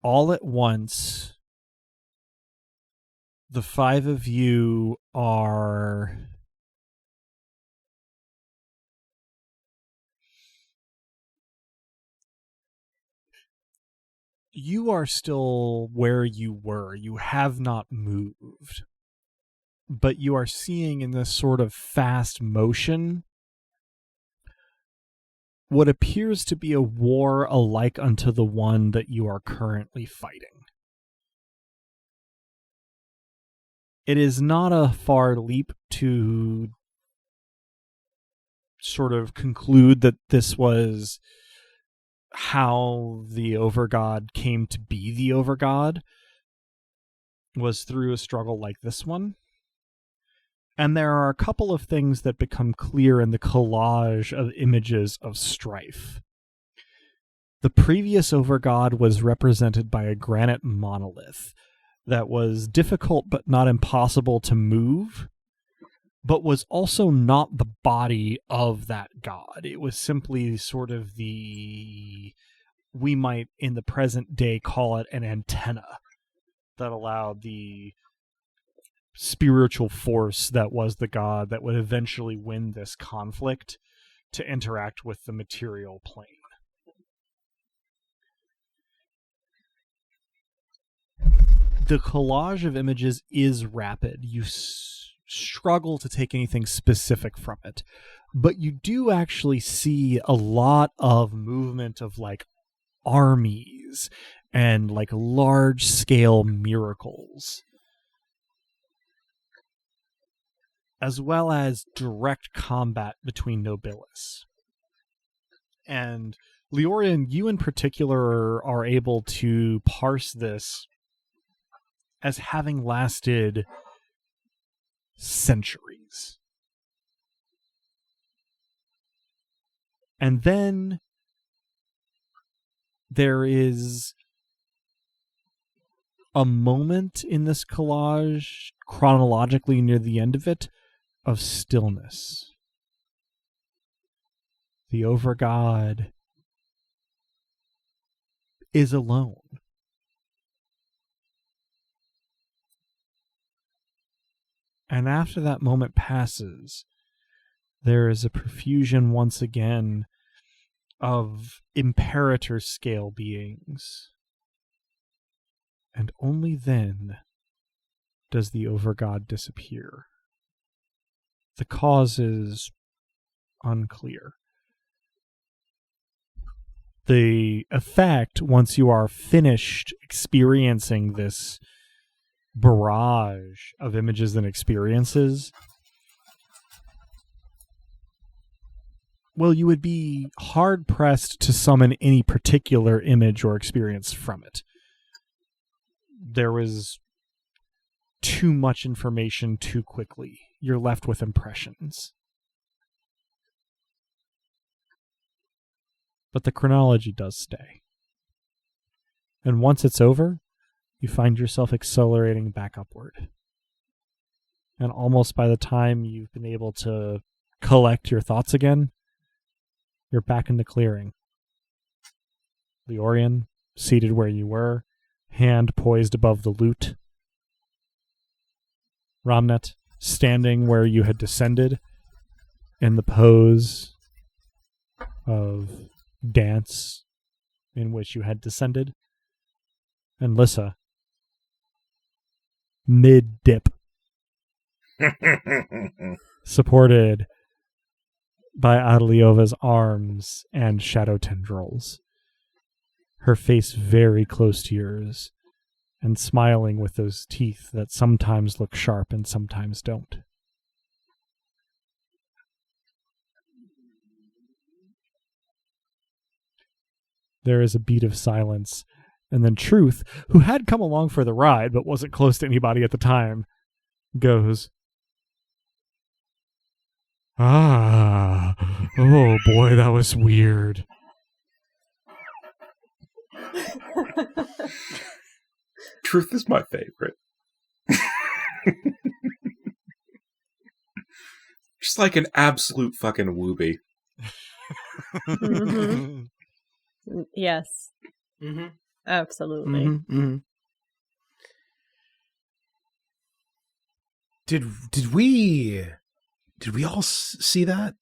all at once, the 5 of you are you are still where you were. You have not moved. But you are seeing in this sort of fast motion what appears to be a war alike unto the one that you are currently fighting. It is not a far leap to sort of conclude that this was how the Overgod came to be the Overgod, was through a struggle like this one. And there are a couple of things that become clear in the collage of images of strife. The previous Overgod was represented by a granite monolith that was difficult but not impossible to move, but was also not the body of that god. It was simply sort of we might in the present day call it an antenna that allowed the spiritual force that was the god that would eventually win this conflict to interact with the material plane. The collage of images is rapid. You struggle to take anything specific from it, but you do actually see a lot of movement of like armies and like large scale miracles, as well as direct combat between Nobilis. And Leorian, you in particular are able to parse this as having lasted centuries. And then there is a moment in this collage, chronologically near the end of it, of stillness. The Overgod is alone. And after that moment passes, there is a profusion once again of Imperator scale beings. And only then does the Overgod disappear. The cause is unclear. The effect, once you are finished experiencing this barrage of images and experiences, well, you would be hard-pressed to summon any particular image or experience from it. There was too much information too quickly. You're left with impressions. But the chronology does stay. And once it's over, you find yourself accelerating back upward. And almost by the time you've been able to collect your thoughts again, you're back in the clearing. Leorian, seated where you were, hand poised above the lute. Ramnet, standing where you had descended, in the pose of dance in which you had descended. And Lissa, mid-dip, supported by Adeliova's arms and shadow tendrils, her face very close to yours, and smiling with those teeth that sometimes look sharp and sometimes don't. There is a beat of silence, and then Truth, who had come along for the ride but wasn't close to anybody at the time, goes, "Ah, oh boy, that was weird." Truth is my favorite. Just like an absolute fucking wooby. Mm-hmm. Yes. Mm-hmm. Absolutely. Mm-hmm. Mm-hmm. Did we all see that?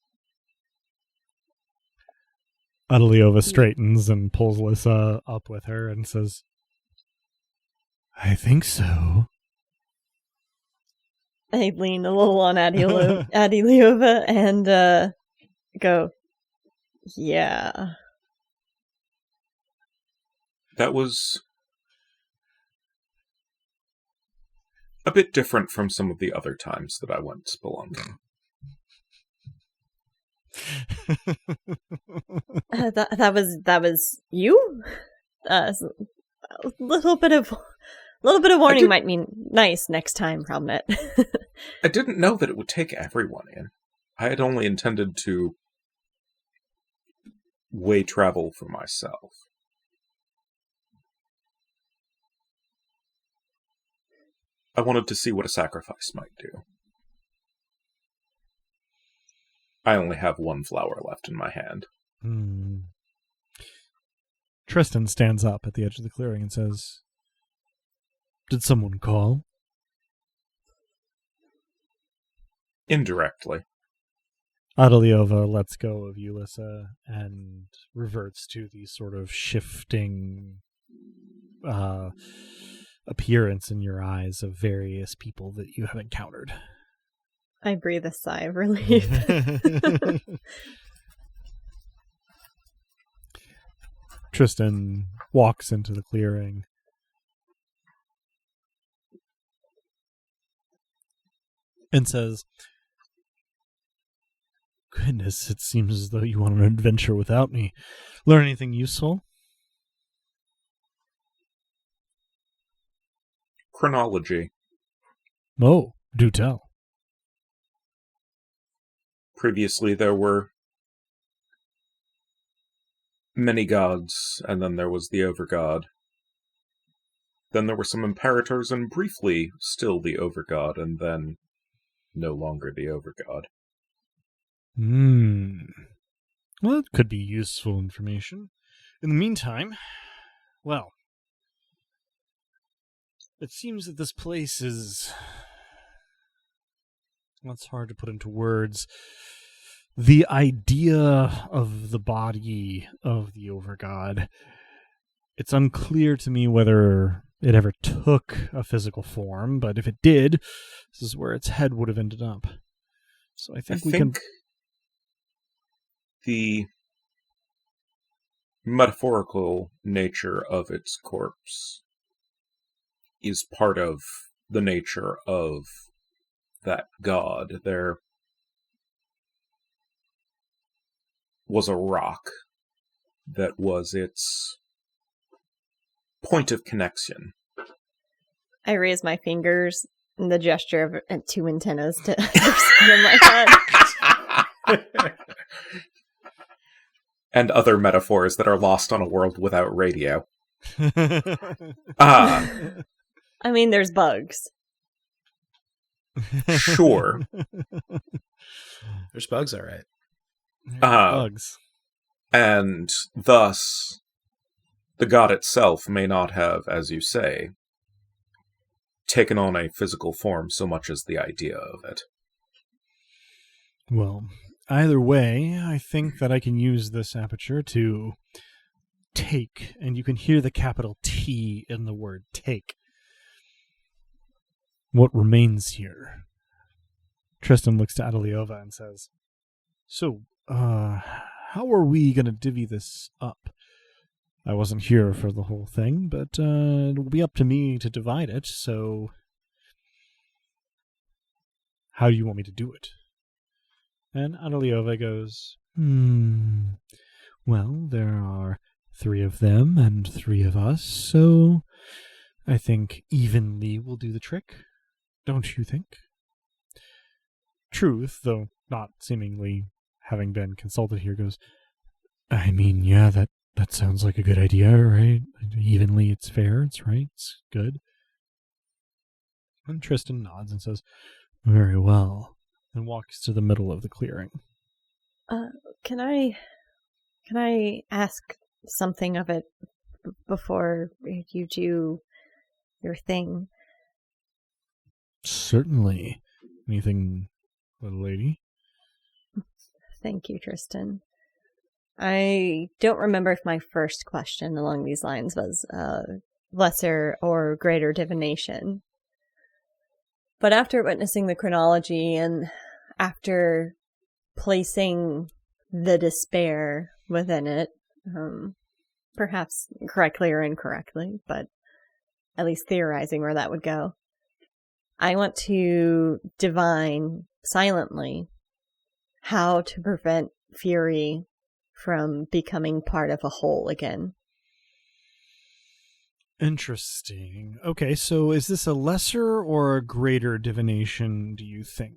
Adeliova straightens and pulls Lissa up with her and says, I think so. I lean a little on Adeliova and go, yeah. That was a bit different from some of the other times that I went spelunking. That was you. A little bit of warning might mean nice next time, Robnet. I didn't know that it would take everyone in. I had only intended to way travel for myself. I wanted to see what a sacrifice might do. I only have one flower left in my hand. Tristan stands up at the edge of the clearing and says, Did someone call? Indirectly. Adeliova lets go of Ulissa and reverts to the sort of shifting appearance in your eyes of various people that you have encountered. I breathe a sigh of relief. Tristan walks into the clearing. And says, Goodness, it seems as though you want an adventure without me. Learn anything useful? Chronology. Oh, do tell. Previously there were many gods, and then there was the Overgod. Then there were some imperators, and briefly still the Overgod, and then no longer the Overgod. Well, it could be useful information. In the meantime, well, it seems that this place is... That's hard to put into words. The idea of the body of the Overgod, it's unclear to me whether it ever took a physical form, but if it did, this is where its head would have ended up. So I think the metaphorical nature of its corpse is part of the nature of that god. There was a rock that was its point of connection. I raise my fingers in the gesture of two antennas to something like that. And other metaphors that are lost on a world without radio. I mean, there's bugs. Sure. There's bugs, all right. Bugs. And thus, the god itself may not have, as you say, taken on a physical form so much as the idea of it. Well, either way, I think that I can use this aperture to take, and you can hear the capital T in the word take. What remains here? Tristan looks to Adeliova and says, So, how are we going to divvy this up? I wasn't here for the whole thing, but it will be up to me to divide it, so how do you want me to do it? And Adeliova goes, Well, there are 3 of them and 3 of us, so I think evenly will do the trick. Don't you think? Truth, though not seemingly having been consulted here, goes, I mean, yeah, that sounds like a good idea, right? Evenly, it's fair, it's right, it's good. And Tristan nods and says, Very well, and walks to the middle of the clearing. Can I ask something of it before you do your thing? Certainly. Anything, little lady? Thank you, Tristan. I don't remember if my first question along these lines was lesser or greater divination. But after witnessing the chronology and after placing the despair within it, perhaps correctly or incorrectly, but at least theorizing where that would go, I want to divine silently how to prevent Fury from becoming part of a whole again. Interesting. Okay, so is this a lesser or a greater divination, do you think?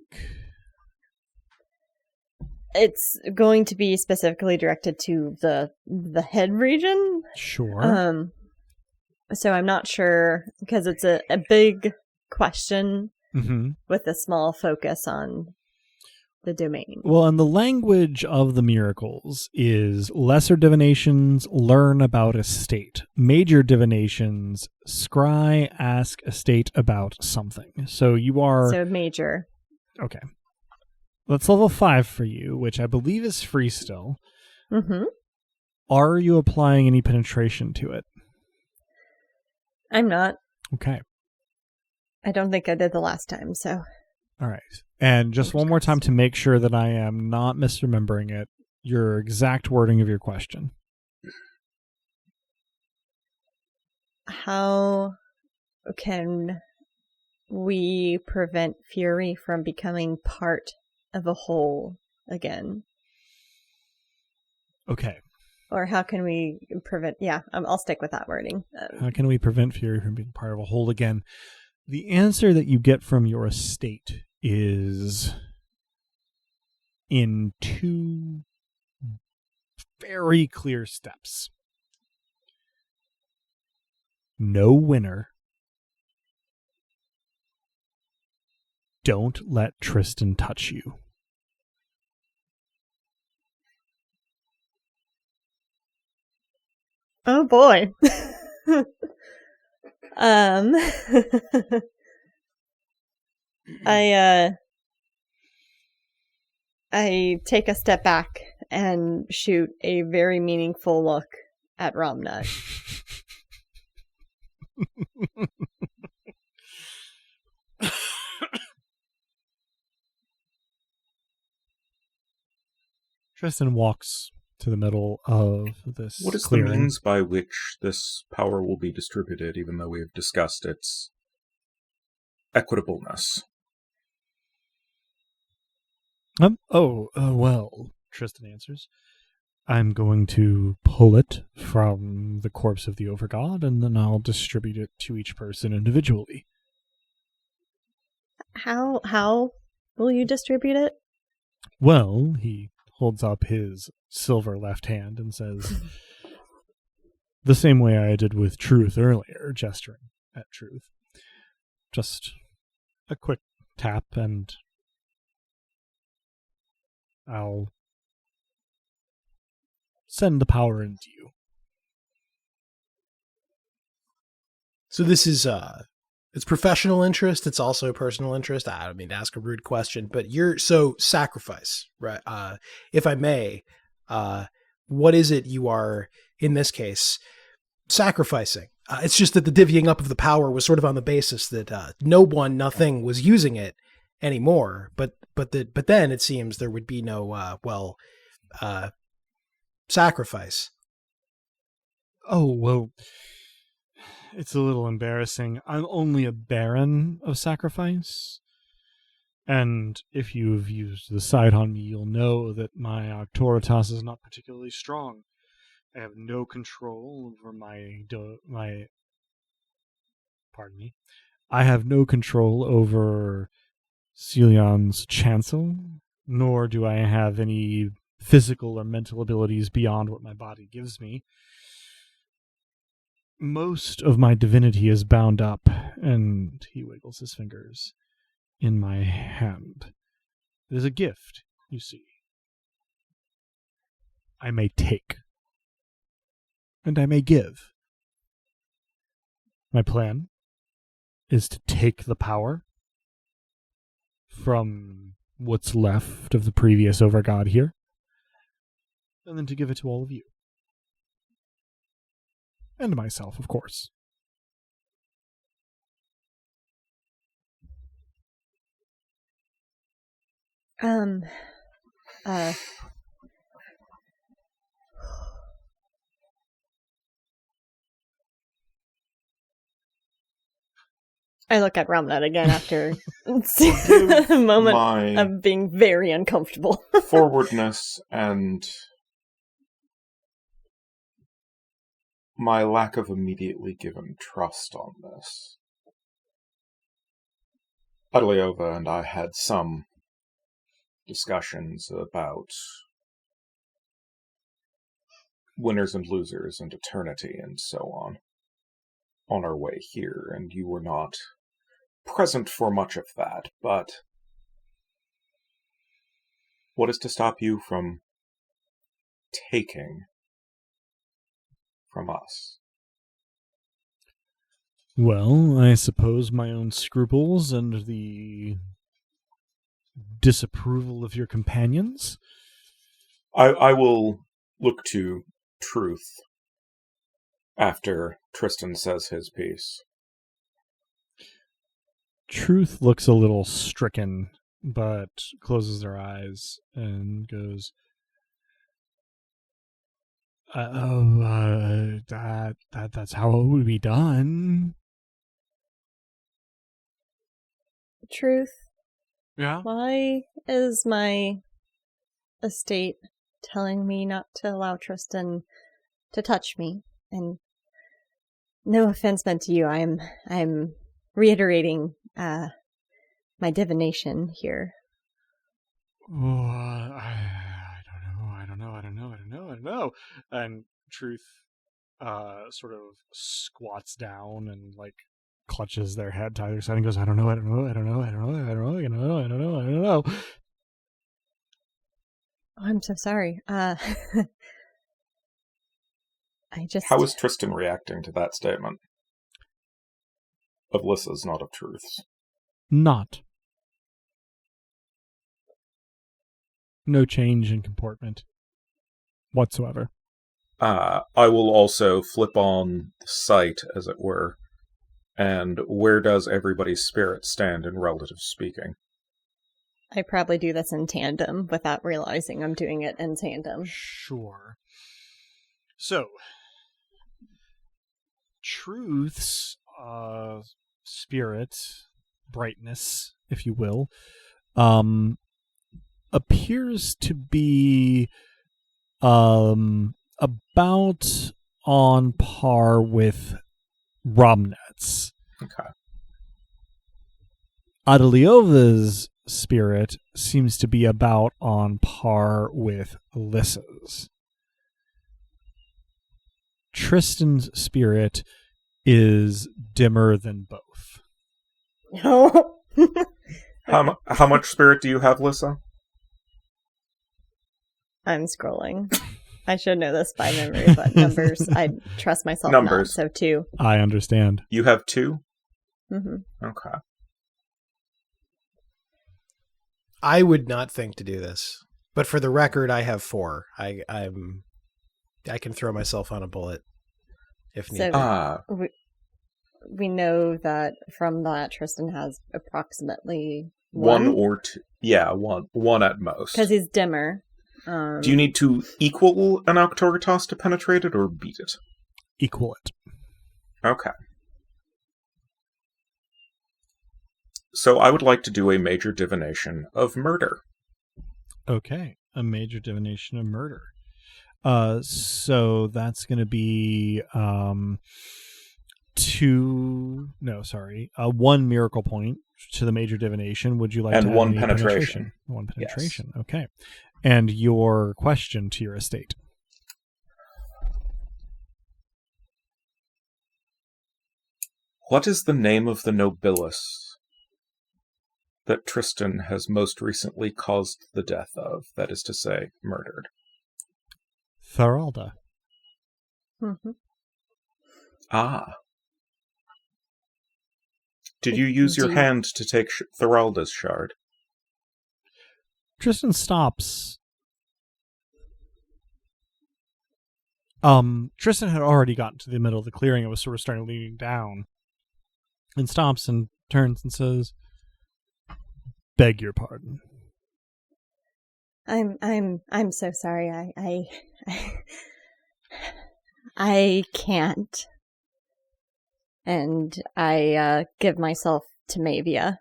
It's going to be specifically directed to the head region. Sure. So I'm not sure, because it's a big question with a small focus on the domain. Well, and the language of the miracles is lesser divinations learn about a state. Major divinations scry ask a state about something. So you are... So major. Okay. That's level 5 for you, which I believe is free still. Mm-hmm. Are you applying any penetration to it? I'm not. Okay. I don't think I did the last time, so... All right. And just one more time to make sure that I am not misremembering it, your exact wording of your question. How can we prevent Fury from becoming part of a whole again? Okay. Or how can we prevent... Yeah, I'll stick with that wording. How can we prevent Fury from being part of a whole again? The answer that you get from your estate is in 2 very clear steps. No winner. Don't let Tristan touch you. Oh boy. I take a step back and shoot a very meaningful look at Ramnut. Tristan walks to the middle of this What is clearing. the means by which this power will be distributed, even though we have discussed its equitableness? Well, Tristan answers. I'm going to pull it from the corpse of the Overgod, and then I'll distribute it to each person individually. How will you distribute it? Well, he holds up his silver left hand and says, the same way I did with Truth earlier, gesturing at Truth. Just a quick tap, and I'll send the power into you. So this is it's professional interest. It's also personal interest. I don't mean to ask a rude question, but sacrifice, right? If I may, what is it you are in this case sacrificing? It's just that the divvying up of the power was sort of on the basis that nothing was using it anymore. But then it seems there would be no sacrifice. Oh, well, it's a little embarrassing. I'm only a baron of sacrifice. And if you've used the sight on me, you'll know that my auctoritas is not particularly strong. I have no control over I have no control over Celion's chancel, nor do I have any physical or mental abilities beyond what my body gives me. Most of my divinity is bound up, and he wiggles his fingers, in my hand. It is a gift, you see. I may take, and I may give. My plan is to take the power from what's left of the previous Overgod here, and then to give it to all of you. And myself, of course. I look at Ramnut again after a moment of being very uncomfortable. Forwardness and my lack of immediately given trust on this. Adeliova and I had some discussions about winners and losers and eternity and so on our way here, and you were not present for much of that, but what is to stop you from taking from us? Well, I suppose my own scruples and the disapproval of your companions. I will look to truth after Tristan says his piece. Truth looks a little stricken, but closes her eyes and goes, that's how it would be done. Truth. Yeah? Why is my estate telling me not to allow Tristan to touch me? And no offense meant to you, I'm reiterating my divination here. Oh, I don't know. And Truth sort of squats down and like clutches their head to either side and goes, I don't know. Oh, I'm so sorry. I just... How is Tristan reacting to that statement? Of Lissa's, not of Truth's. Not. No change in comportment whatsoever. I will also flip on the sight, as it were, and where does everybody's spirit stand in relative speaking? I probably do this in tandem without realizing I'm doing it in tandem. Sure. So, Truth's spirit, brightness, if you will, appears to be about on par with Romnet's. Okay. Adeliova's spirit seems to be about on par with Alyssa's. Tristan's spirit is dimmer than both. No. How much spirit do you have, Lissa? I'm scrolling. I should know this by memory, but numbers, I trust myself Numbers. not, so 2. I understand. You have 2? Mm-hmm. Okay. I would not think to do this, but for the record, I have 4. I can throw myself on a bullet if needed. We know that from that Tristan has approximately 1 or 2. Yeah, one at most. Because he's dimmer. Do you need to equal an Octoritas to penetrate it or beat it? Equal it. Okay. So I would like to do a major divination of murder. Okay, a major divination of murder. So that's going to be 1 miracle point to the major divination. Would you like and to add 1 any penetration? 1 penetration. Yes. Okay. And your question to your estate. What is the name of the Nobilis that Tristan has most recently caused the death of, that is to say, murdered? Thoralda. Mm-hmm. Ah. Did you use your hand to take Thoralda's shard? Tristan stops Tristan had already gotten to the middle of the clearing and was sort of starting leaning down, and stops and turns and says, "Beg your pardon." I'm so sorry. I can't. And I give myself to Mavia.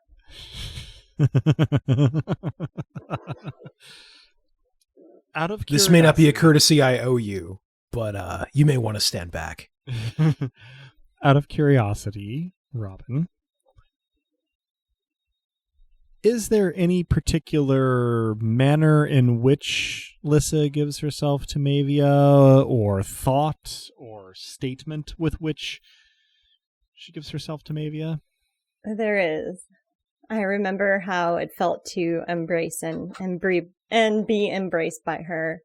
Out of This may not be a courtesy I owe you, but you may want to stand back. Out of curiosity, Robin, is there any particular manner in which Lissa gives herself to Mavia, or thought or statement with which she gives herself to Mavia? There is. I remember how it felt to embrace and breathe and be embraced by her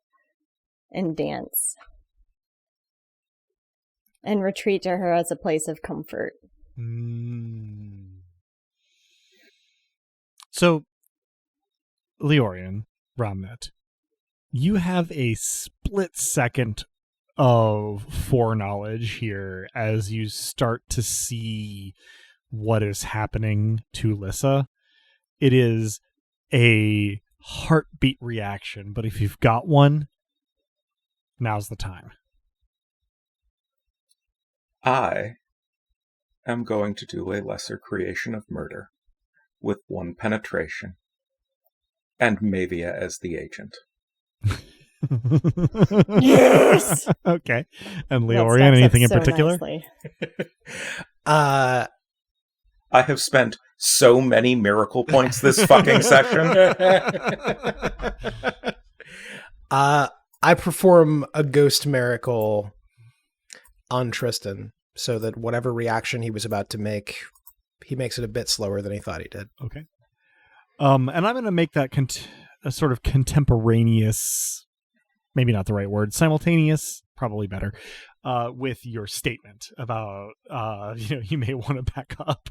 and dance and retreat to her as a place of comfort. So, Leorian, Ramnet, you have a split second of foreknowledge here as you start to see what is happening to Lissa. It is a heartbeat reaction, but if you've got one, now's the time. I am going to do a lesser creation of murder with 1 penetration and Mavia as the agent. Yes! Okay. And Leorian, anything in particular? I have spent so many miracle points this fucking session. I perform a ghost miracle on Tristan so that whatever reaction he was about to make, he makes it a bit slower than he thought he did. Okay. And I'm going to make that a sort of contemporaneous, maybe not the right word, simultaneous, probably better, with your statement about, you may want to back up.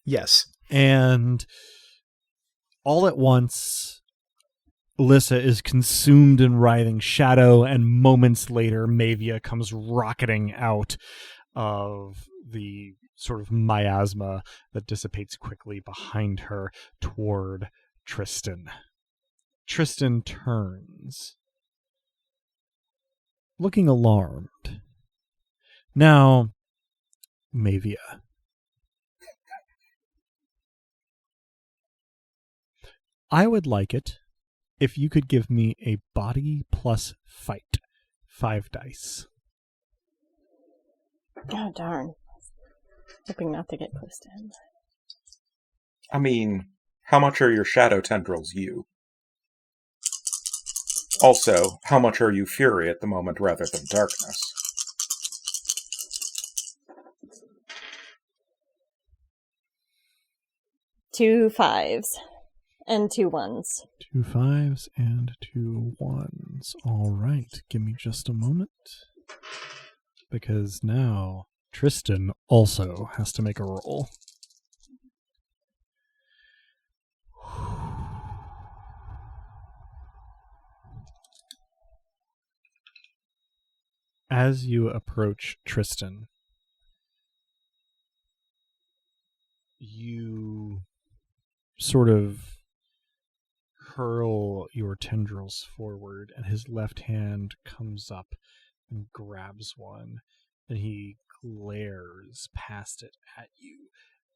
Yes. And all at once, Lissa is consumed in writhing shadow, and moments later, Mavia comes rocketing out of the sort of miasma that dissipates quickly behind her toward Tristan. Tristan turns, looking alarmed. Now, Mavia. I would like it if you could give me a body plus fight. 5 dice. Oh, darn. Hoping not to get close to him. I mean, how much are your shadow tendrils you? Also, how much are you fury at the moment rather than darkness? Two 5s and 2 1s. 2 5s and 2 1s. All right, give me just a moment. Because now Tristan also has to make a roll. As you approach Tristan, you sort of hurl your tendrils forward, and his left hand comes up and grabs one, and he glares past it at you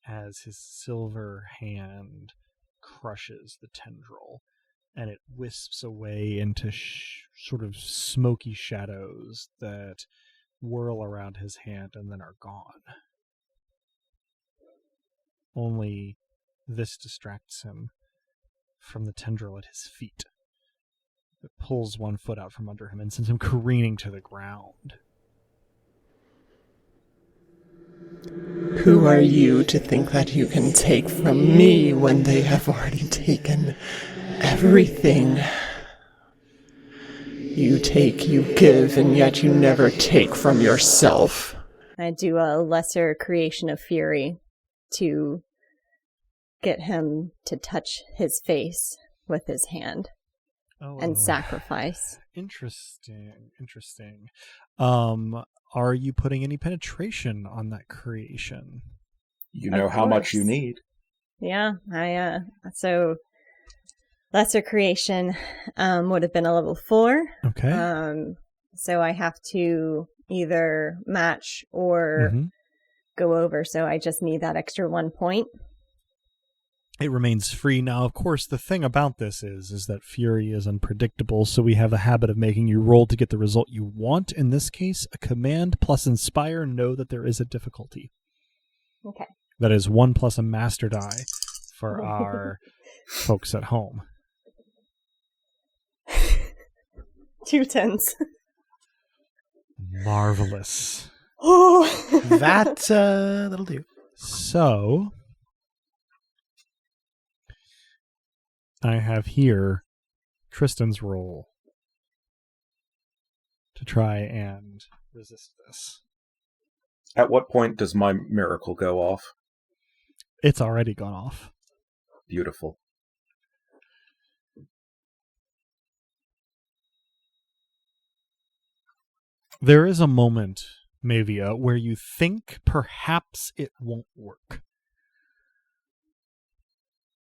as his silver hand crushes the tendril, and it wisps away into sort of smoky shadows that whirl around his hand and then are gone. Only this distracts him from the tendril at his feet. It pulls one foot out from under him and sends him careening to the ground. Who are you to think that you can take from me when they have already taken everything? You take, you give, and yet you never take from yourself. I do a lesser creation of fury to get him to touch his face with his hand and sacrifice. Interesting. Are you putting any penetration on that creation? You know how much you need. Yeah, so lesser creation would have been a level 4. Okay. So I have to either match or go over, so I just need that extra 1 point. It remains free. Now, of course, the thing about this is that Fury is unpredictable, so we have a habit of making you roll to get the result you want. In this case, a command plus inspire. Know that there is a difficulty. Okay. That is 1 plus a master die for our folks at home. 2 10s. Marvelous. Oh, That'll do. So I have here Tristan's roll to try and resist this. At what point does my miracle go off? It's already gone off. Beautiful. There is a moment, Mavia, where you think perhaps it won't work.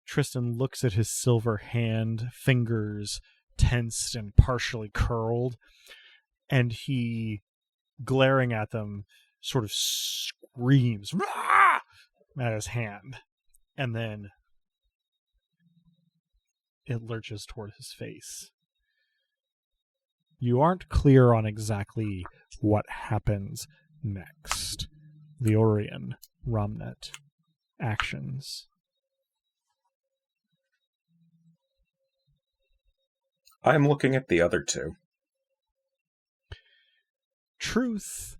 Tristan looks at his silver hand, fingers tensed and partially curled, and he, glaring at them, sort of screams "Rah!" at his hand, and then it lurches toward his face. You aren't clear on exactly what happens next. Leorian, Romnet, actions. I'm looking at the other two. Truth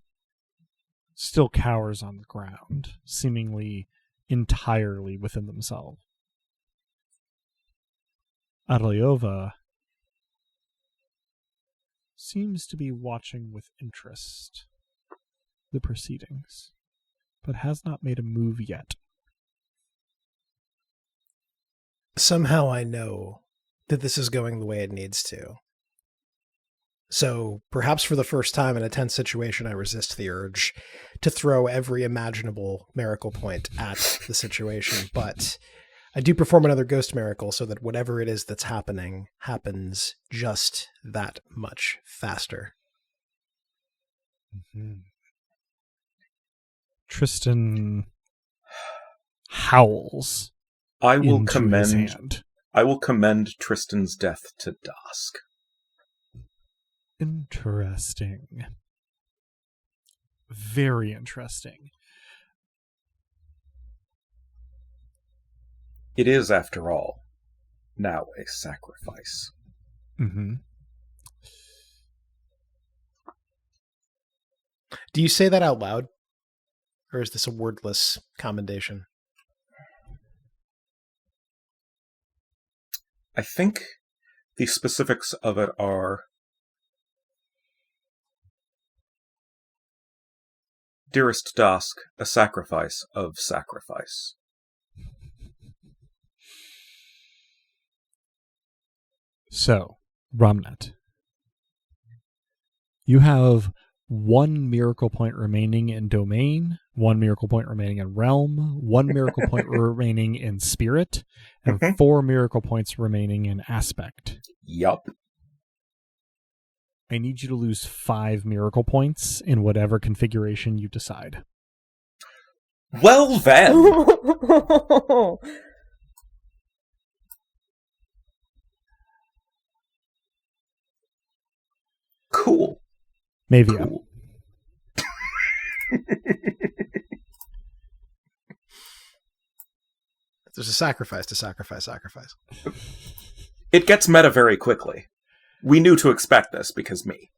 still cowers on the ground, seemingly entirely within themselves. Adelyova seems to be watching with interest the proceedings, but has not made a move yet. Somehow I know that this is going the way it needs to. So perhaps for the first time in a tense situation, I resist the urge to throw every imaginable miracle point at the situation. But I do perform another ghost miracle so that whatever it is that's happening happens just that much faster. Mm-hmm. Tristan howls. I will into his hand. I will commend Tristan's death to Dusk. Interesting. Very interesting. It is, after all, now a sacrifice. Mm-hmm. Do you say that out loud? Or is this a wordless commendation? I think the specifics of it are: Dearest Dusk, a sacrifice of sacrifice. So, Romnet, you have 1 miracle point remaining in Domain, 1 miracle point remaining in Realm, 1 miracle point remaining in Spirit, and 4 miracle points remaining in Aspect. Yup. I need you to lose 5 miracle points in whatever configuration you decide. Well then! Cool. Mavia. Cool. There's a sacrifice to sacrifice. It gets meta very quickly. We knew to expect this because me.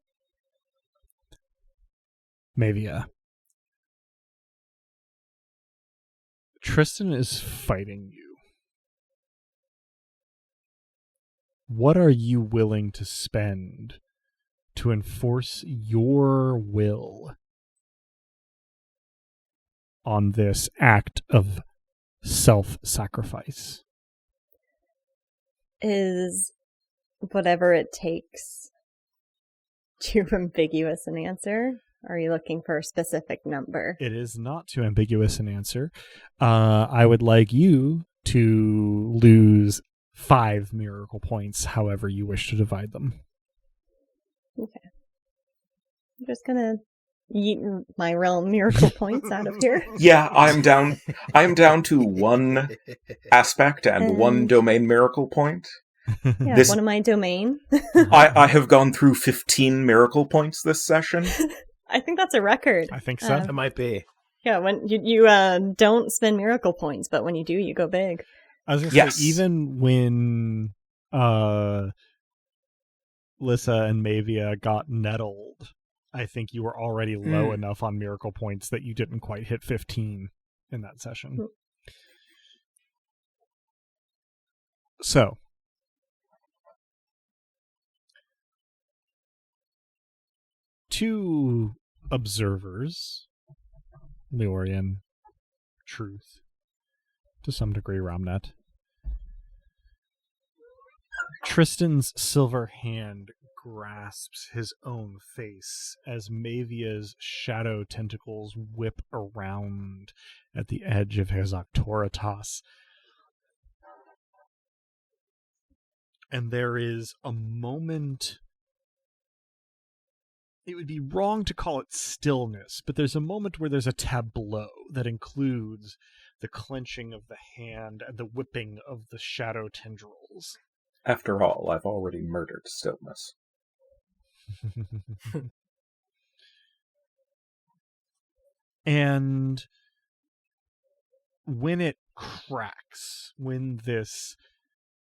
Mavia. Tristan is fighting you. What are you willing to spend to enforce your will on this act of self-sacrifice? Is whatever it takes Too ambiguous an answer? Or are you looking for a specific number? It is not too ambiguous an answer. I would like you to lose 5 miracle points, however you wish to divide them. Okay. I'm just gonna yeet my realm miracle points out of here. Yeah, I'm down to 1 aspect and 1 domain miracle point. Yeah, one of my domain. I have gone through 15 miracle points this session. I think that's a record. I think so. It might be. Yeah, when you don't spend miracle points, but when you do, you go big. I was going to say, even when Lissa and Mavia got nettled, I think you were already low enough on miracle points that you didn't quite hit 15 in that session. So, two observers, Leorian, Truth, to some degree Ramnet. Tristan's silver hand grasps his own face as Mavia's shadow tentacles whip around at the edge of his Octoritas. And there is a moment... It would be wrong to call it stillness, but there's a moment where there's a tableau that includes the clenching of the hand and the whipping of the shadow tendrils. After all, I've already murdered stillness. And when it cracks, when this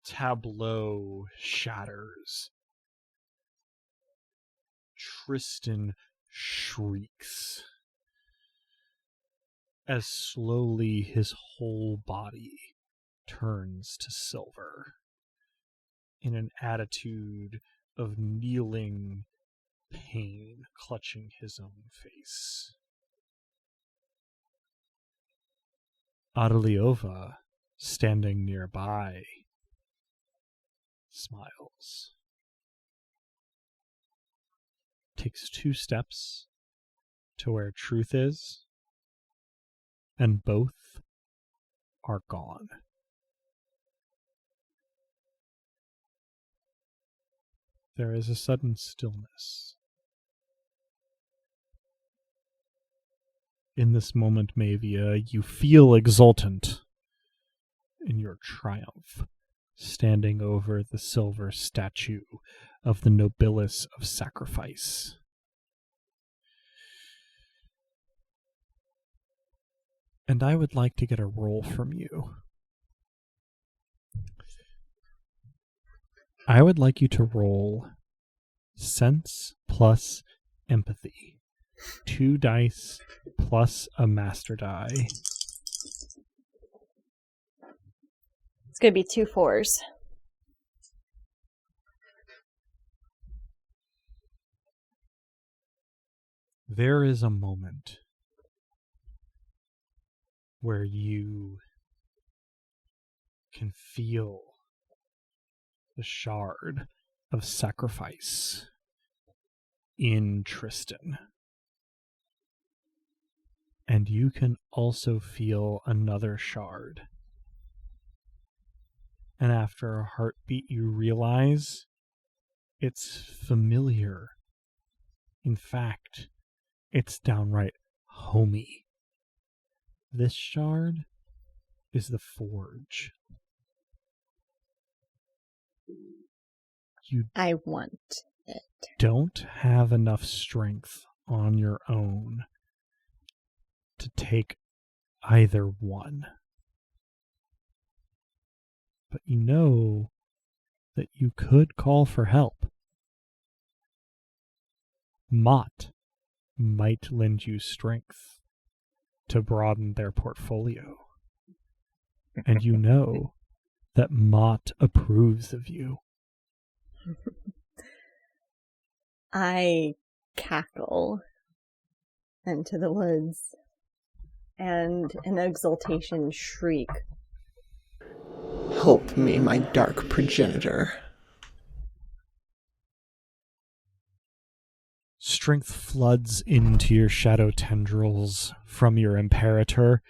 tableau shatters, Tristan shrieks as slowly his whole body turns to silver in an attitude of kneeling pain, clutching his own face. Adeliova, standing nearby, smiles. Takes 2 steps to where Truth is, and both are gone. There is a sudden stillness. In this moment, Mavia, you feel exultant in your triumph, standing over the silver statue of the Nobilis of Sacrifice. And I would like to get a roll from you. I would like you to roll Sense plus Empathy. 2 dice plus a master die. It's going to be 2 4s. There is a moment where you can feel the shard of sacrifice in Tristan. And you can also feel another shard. And after a heartbeat, you realize it's familiar. In fact, it's downright homey. This shard is the Forge. You I want it. don't have enough strength on your own to take either one. But you know that you could call for help. Mott might lend you strength to broaden their portfolio. And you know that Mott approves of you. I cackle into the woods and an exultation shriek. Help me, my dark progenitor. Strength floods into your shadow tendrils from your Imperator,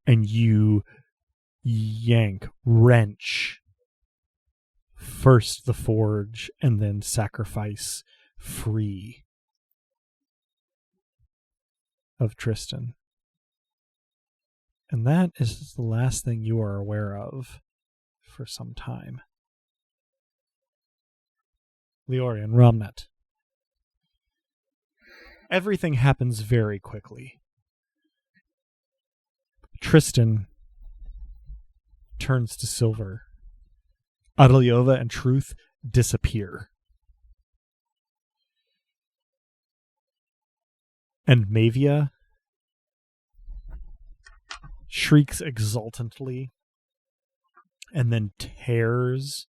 and you yank, wrench, first the forge and then sacrifice free of Tristan. And that is the last thing you are aware of for some time. Leorian, Romnet. Everything happens very quickly. Tristan turns to silver. Adelyova and Truth disappear. And Mavia shrieks exultantly and then tears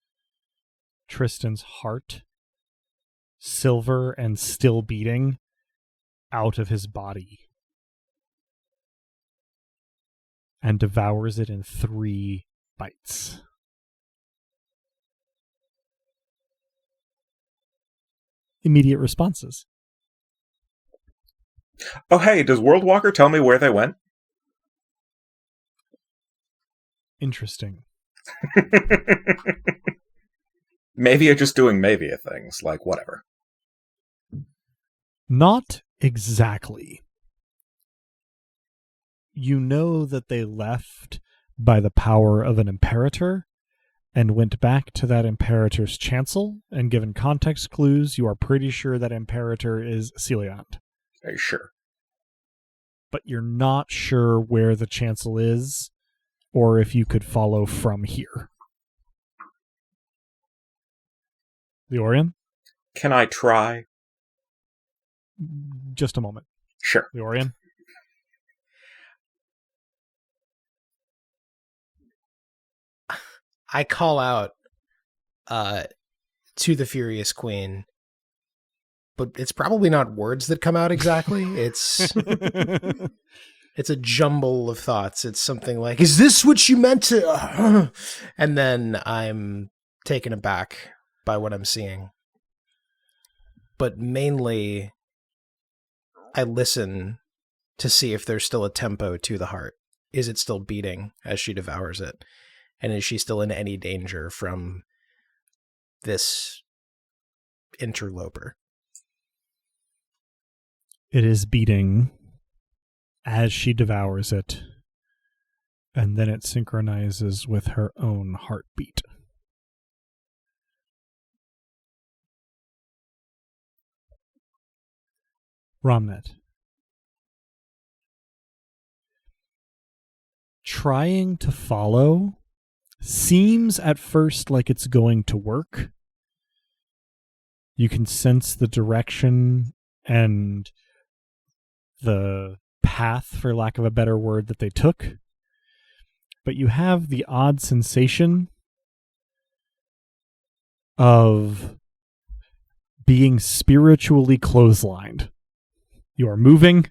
Tristan's heart, silver and still beating, out of his body and devours it in 3 bites. Immediate responses. Oh, hey, does World Walker tell me where they went? Interesting. Mavia just doing Mavia things, like whatever. Not exactly. You know that they left by the power of an Imperator and went back to that Imperator's chancel, and given context clues, you are pretty sure that Imperator is Celiant. Are you sure? But you're not sure where the chancel is, or if you could follow from here. Leorian? Can I try? Just a moment. Sure. Leorian? I call out to the Furious Queen, but it's probably not words that come out exactly. It's a jumble of thoughts. It's something like, "Is this what you meant to?" And then I'm taken aback by what I'm seeing. But mainly, I listen to see if there's still a tempo to the heart. Is it still beating as she devours it? And is she still in any danger from this interloper? It is beating as she devours it, and then it synchronizes with her own heartbeat. Romnet. Trying to follow seems at first like it's going to work. You can sense the direction and the path, for lack of a better word, that they took. But you have the odd sensation of being spiritually clotheslined. You are moving,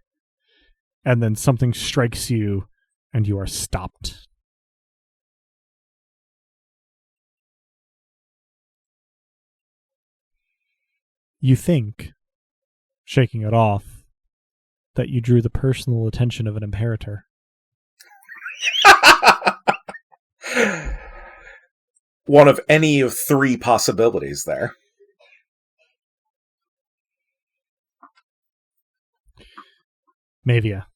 and then something strikes you, and you are stopped. You think, shaking it off, that you drew the personal attention of an Imperator. One of any of 3 possibilities there. Mavia.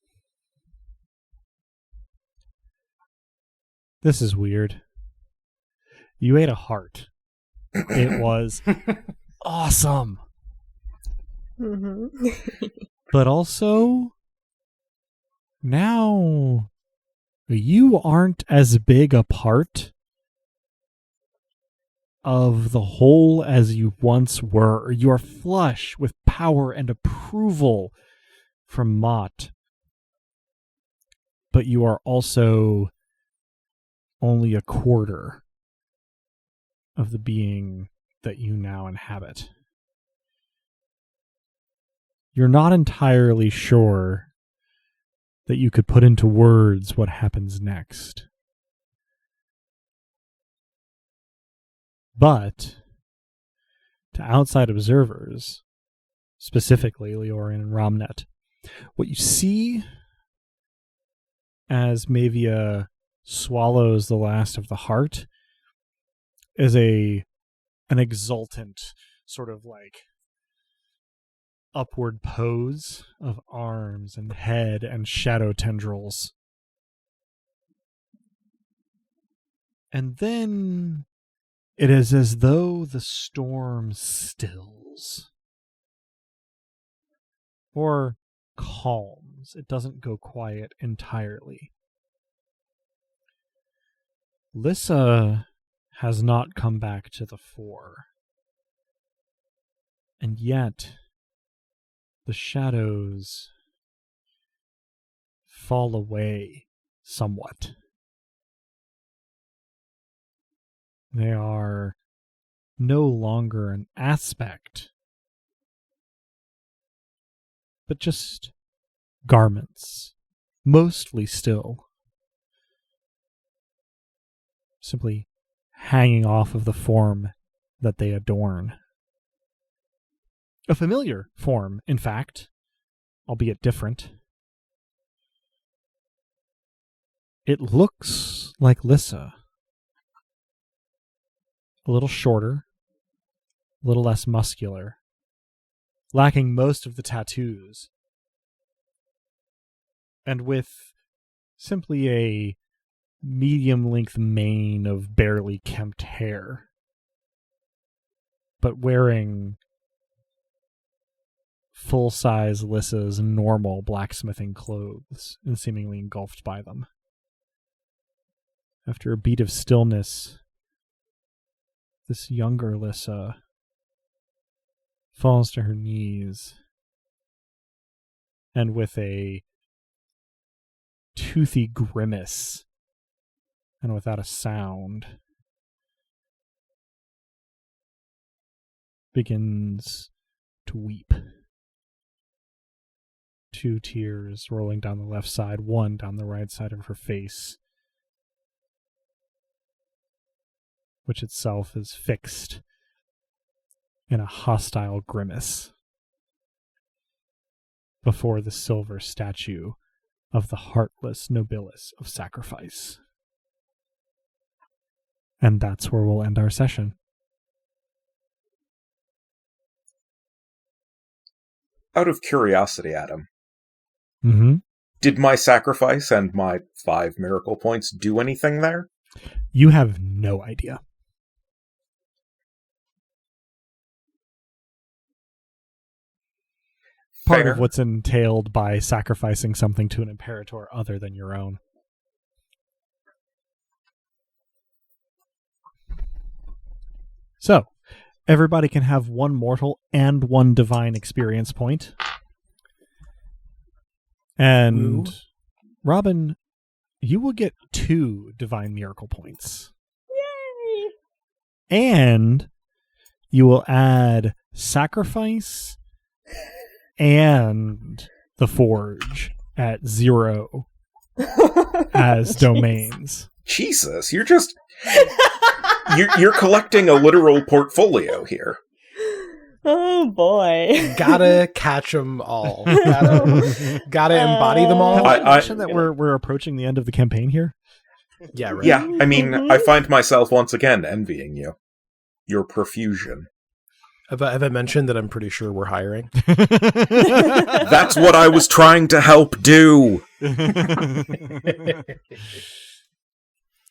This is weird. You ate a heart. It was awesome. Mm-hmm. But also, now you aren't as big a part of the whole as you once were. You are flush with power and approval from Mott. But you are also only a quarter of the being that you now inhabit. You're not entirely sure that you could put into words what happens next. But to outside observers, specifically Leorian and Romnet. What you see as Mavia swallows the last of the heart is an exultant sort of like upward pose of arms and head and shadow tendrils. And then it is as though the storm stills. Or calms. It doesn't go quiet entirely. Lissa has not come back to the fore. And yet, the shadows fall away somewhat. They are no longer an aspect, but just garments, mostly still, simply hanging off of the form that they adorn. A familiar form, in fact, albeit different. It looks like Lissa. A little shorter, a little less muscular, lacking most of the tattoos, and with simply a medium-length mane of barely kempt hair, but wearing full-size Lissa's normal blacksmithing clothes and seemingly engulfed by them. After a beat of stillness, this younger Lissa falls to her knees and with a toothy grimace and without a sound begins to weep. 2 tears rolling down the left side, 1 down the right side of her face, which itself is fixed in a hostile grimace before the silver statue of the heartless Nobilis of sacrifice. And that's where we'll end our session. Out of curiosity, Adam, Mm-hmm. did my sacrifice and my 5 miracle points do anything there? You have no idea. Part Fair. of what's entailed by sacrificing something to an imperator other than your own. So, everybody can have 1 mortal and 1 divine experience point. And Ooh. Robin, you will get 2 divine miracle points. Yay! And you will add sacrifice and the forge at 0 as domains. Jesus, you're just... you're collecting a literal portfolio here. Oh boy. Gotta catch them all. Gotta embody them all. Have I mentioned that we're approaching the end of the campaign here? Yeah, right. Yeah, I mean, I find myself once again envying you. Your profusion. Have I mentioned that I'm pretty sure we're hiring? That's what I was trying to help do!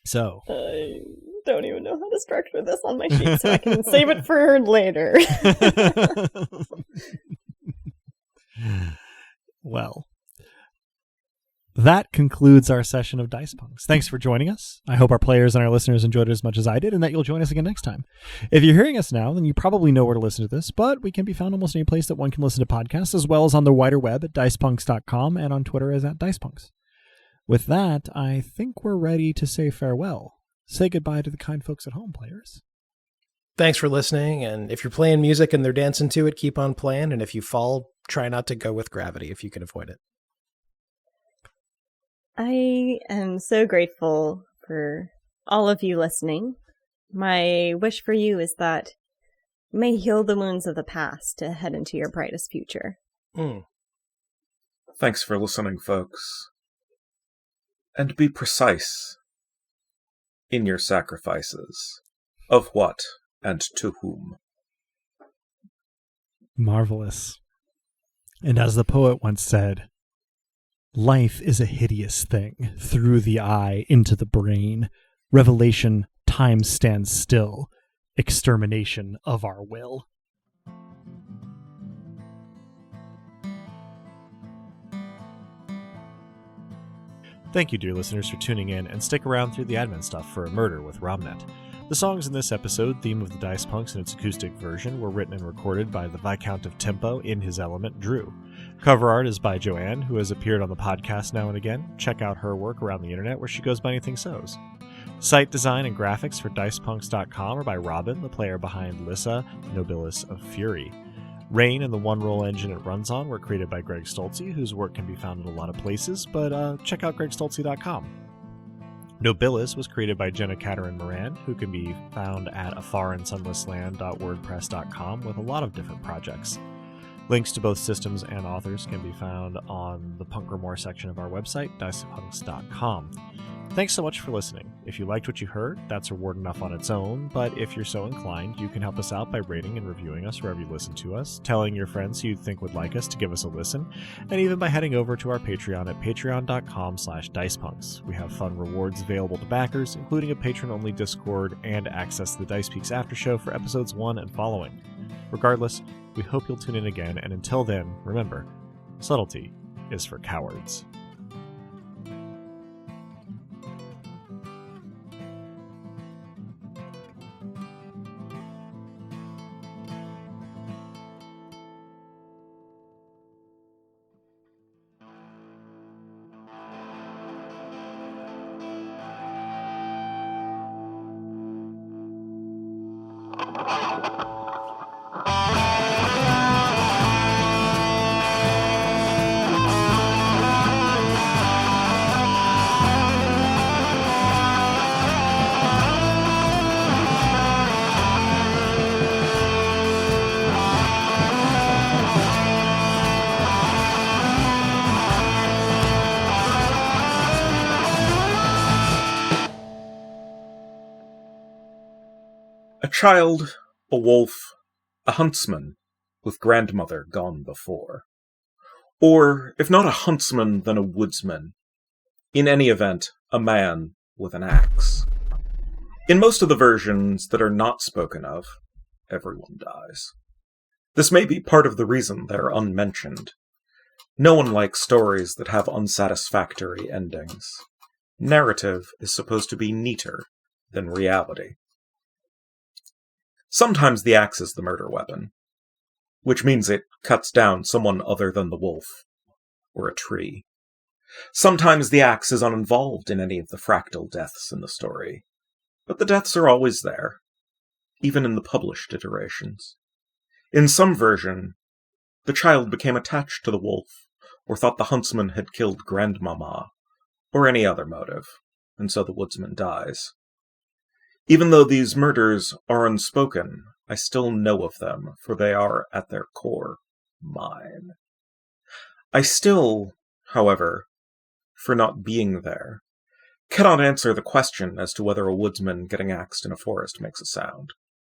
So, I don't even know how to structure this on my sheet, so I can save it for later. well, that concludes our session of Dice Punks. Thanks for joining us. I hope our players and our listeners enjoyed it as much as I did, and that you'll join us again next time. If you're hearing us now, then you probably know where to listen to this, but we can be found almost any place that one can listen to podcasts, as well as on the wider web at dicepunks.com and on Twitter as @dicepunks. With that, I think we're ready to say farewell. Say goodbye to the kind folks at home, players. Thanks for listening, and if you're playing music and they're dancing to it, keep on playing, and if you fall, try not to go with gravity if you can avoid it. I am so grateful for all of you listening. My wish for you is that may heal the wounds of the past to head into your brightest future. Thanks for listening, folks. And be precise in your sacrifices. Of what and to whom? Marvelous. And as the poet once said, life is a hideous thing, through the eye into the brain. Revelation, time stands still. Extermination of our will. Thank you, dear listeners, for tuning in, and stick around through the admin stuff for A Murder with Romnet. The songs in this episode, Theme of the Dice Punks in its acoustic version, were written and recorded by the Viscount of Tempo in his element, Drew. Cover art is by Joanne, who has appeared on the podcast now and again. Check out her work around the internet where she goes by Anything So's. Site design and graphics for dicepunks.com are by Robin, the player behind Lissa, Nobilis of Fury. Rain and the one-roll engine it runs on were created by Greg Stolze, whose work can be found in a lot of places, but check out gregstolze.com. Nobilis was created by Jenna Caterin Moran, who can be found at afaransunlessland.wordpress.com with a lot of different projects. Links to both systems and authors can be found on the Punk Grimoire section of our website, dicepunks.com. Thanks so much for listening. If you liked what you heard, that's reward enough on its own, but if you're so inclined, you can help us out by rating and reviewing us wherever you listen to us, telling your friends who you think would like us to give us a listen, and even by heading over to our Patreon at patreon.com/dicepunks. We have fun rewards available to backers, including a patron-only Discord and access to the Dice Peaks After Show for episodes 1 and following. Regardless, we hope you'll tune in again, and until then, remember, subtlety is for cowards. A child, a wolf, a huntsman, with grandmother gone before. Or, if not a huntsman, then a woodsman. In any event, a man with an axe. In most of the versions that are not spoken of, everyone dies. This may be part of the reason they're unmentioned. No one likes stories that have unsatisfactory endings. Narrative is supposed to be neater than reality. Sometimes the axe is the murder weapon, which means it cuts down someone other than the wolf, or a tree. Sometimes the axe is uninvolved in any of the fractal deaths in the story, but the deaths are always there, even in the published iterations. In some version, the child became attached to the wolf, or thought the huntsman had killed grandmama, or any other motive, and so the woodsman dies. Even though these murders are unspoken, I still know of them, for they are, at their core, mine. I still, however, for not being there, cannot answer the question as to whether a woodsman getting axed in a forest makes a sound.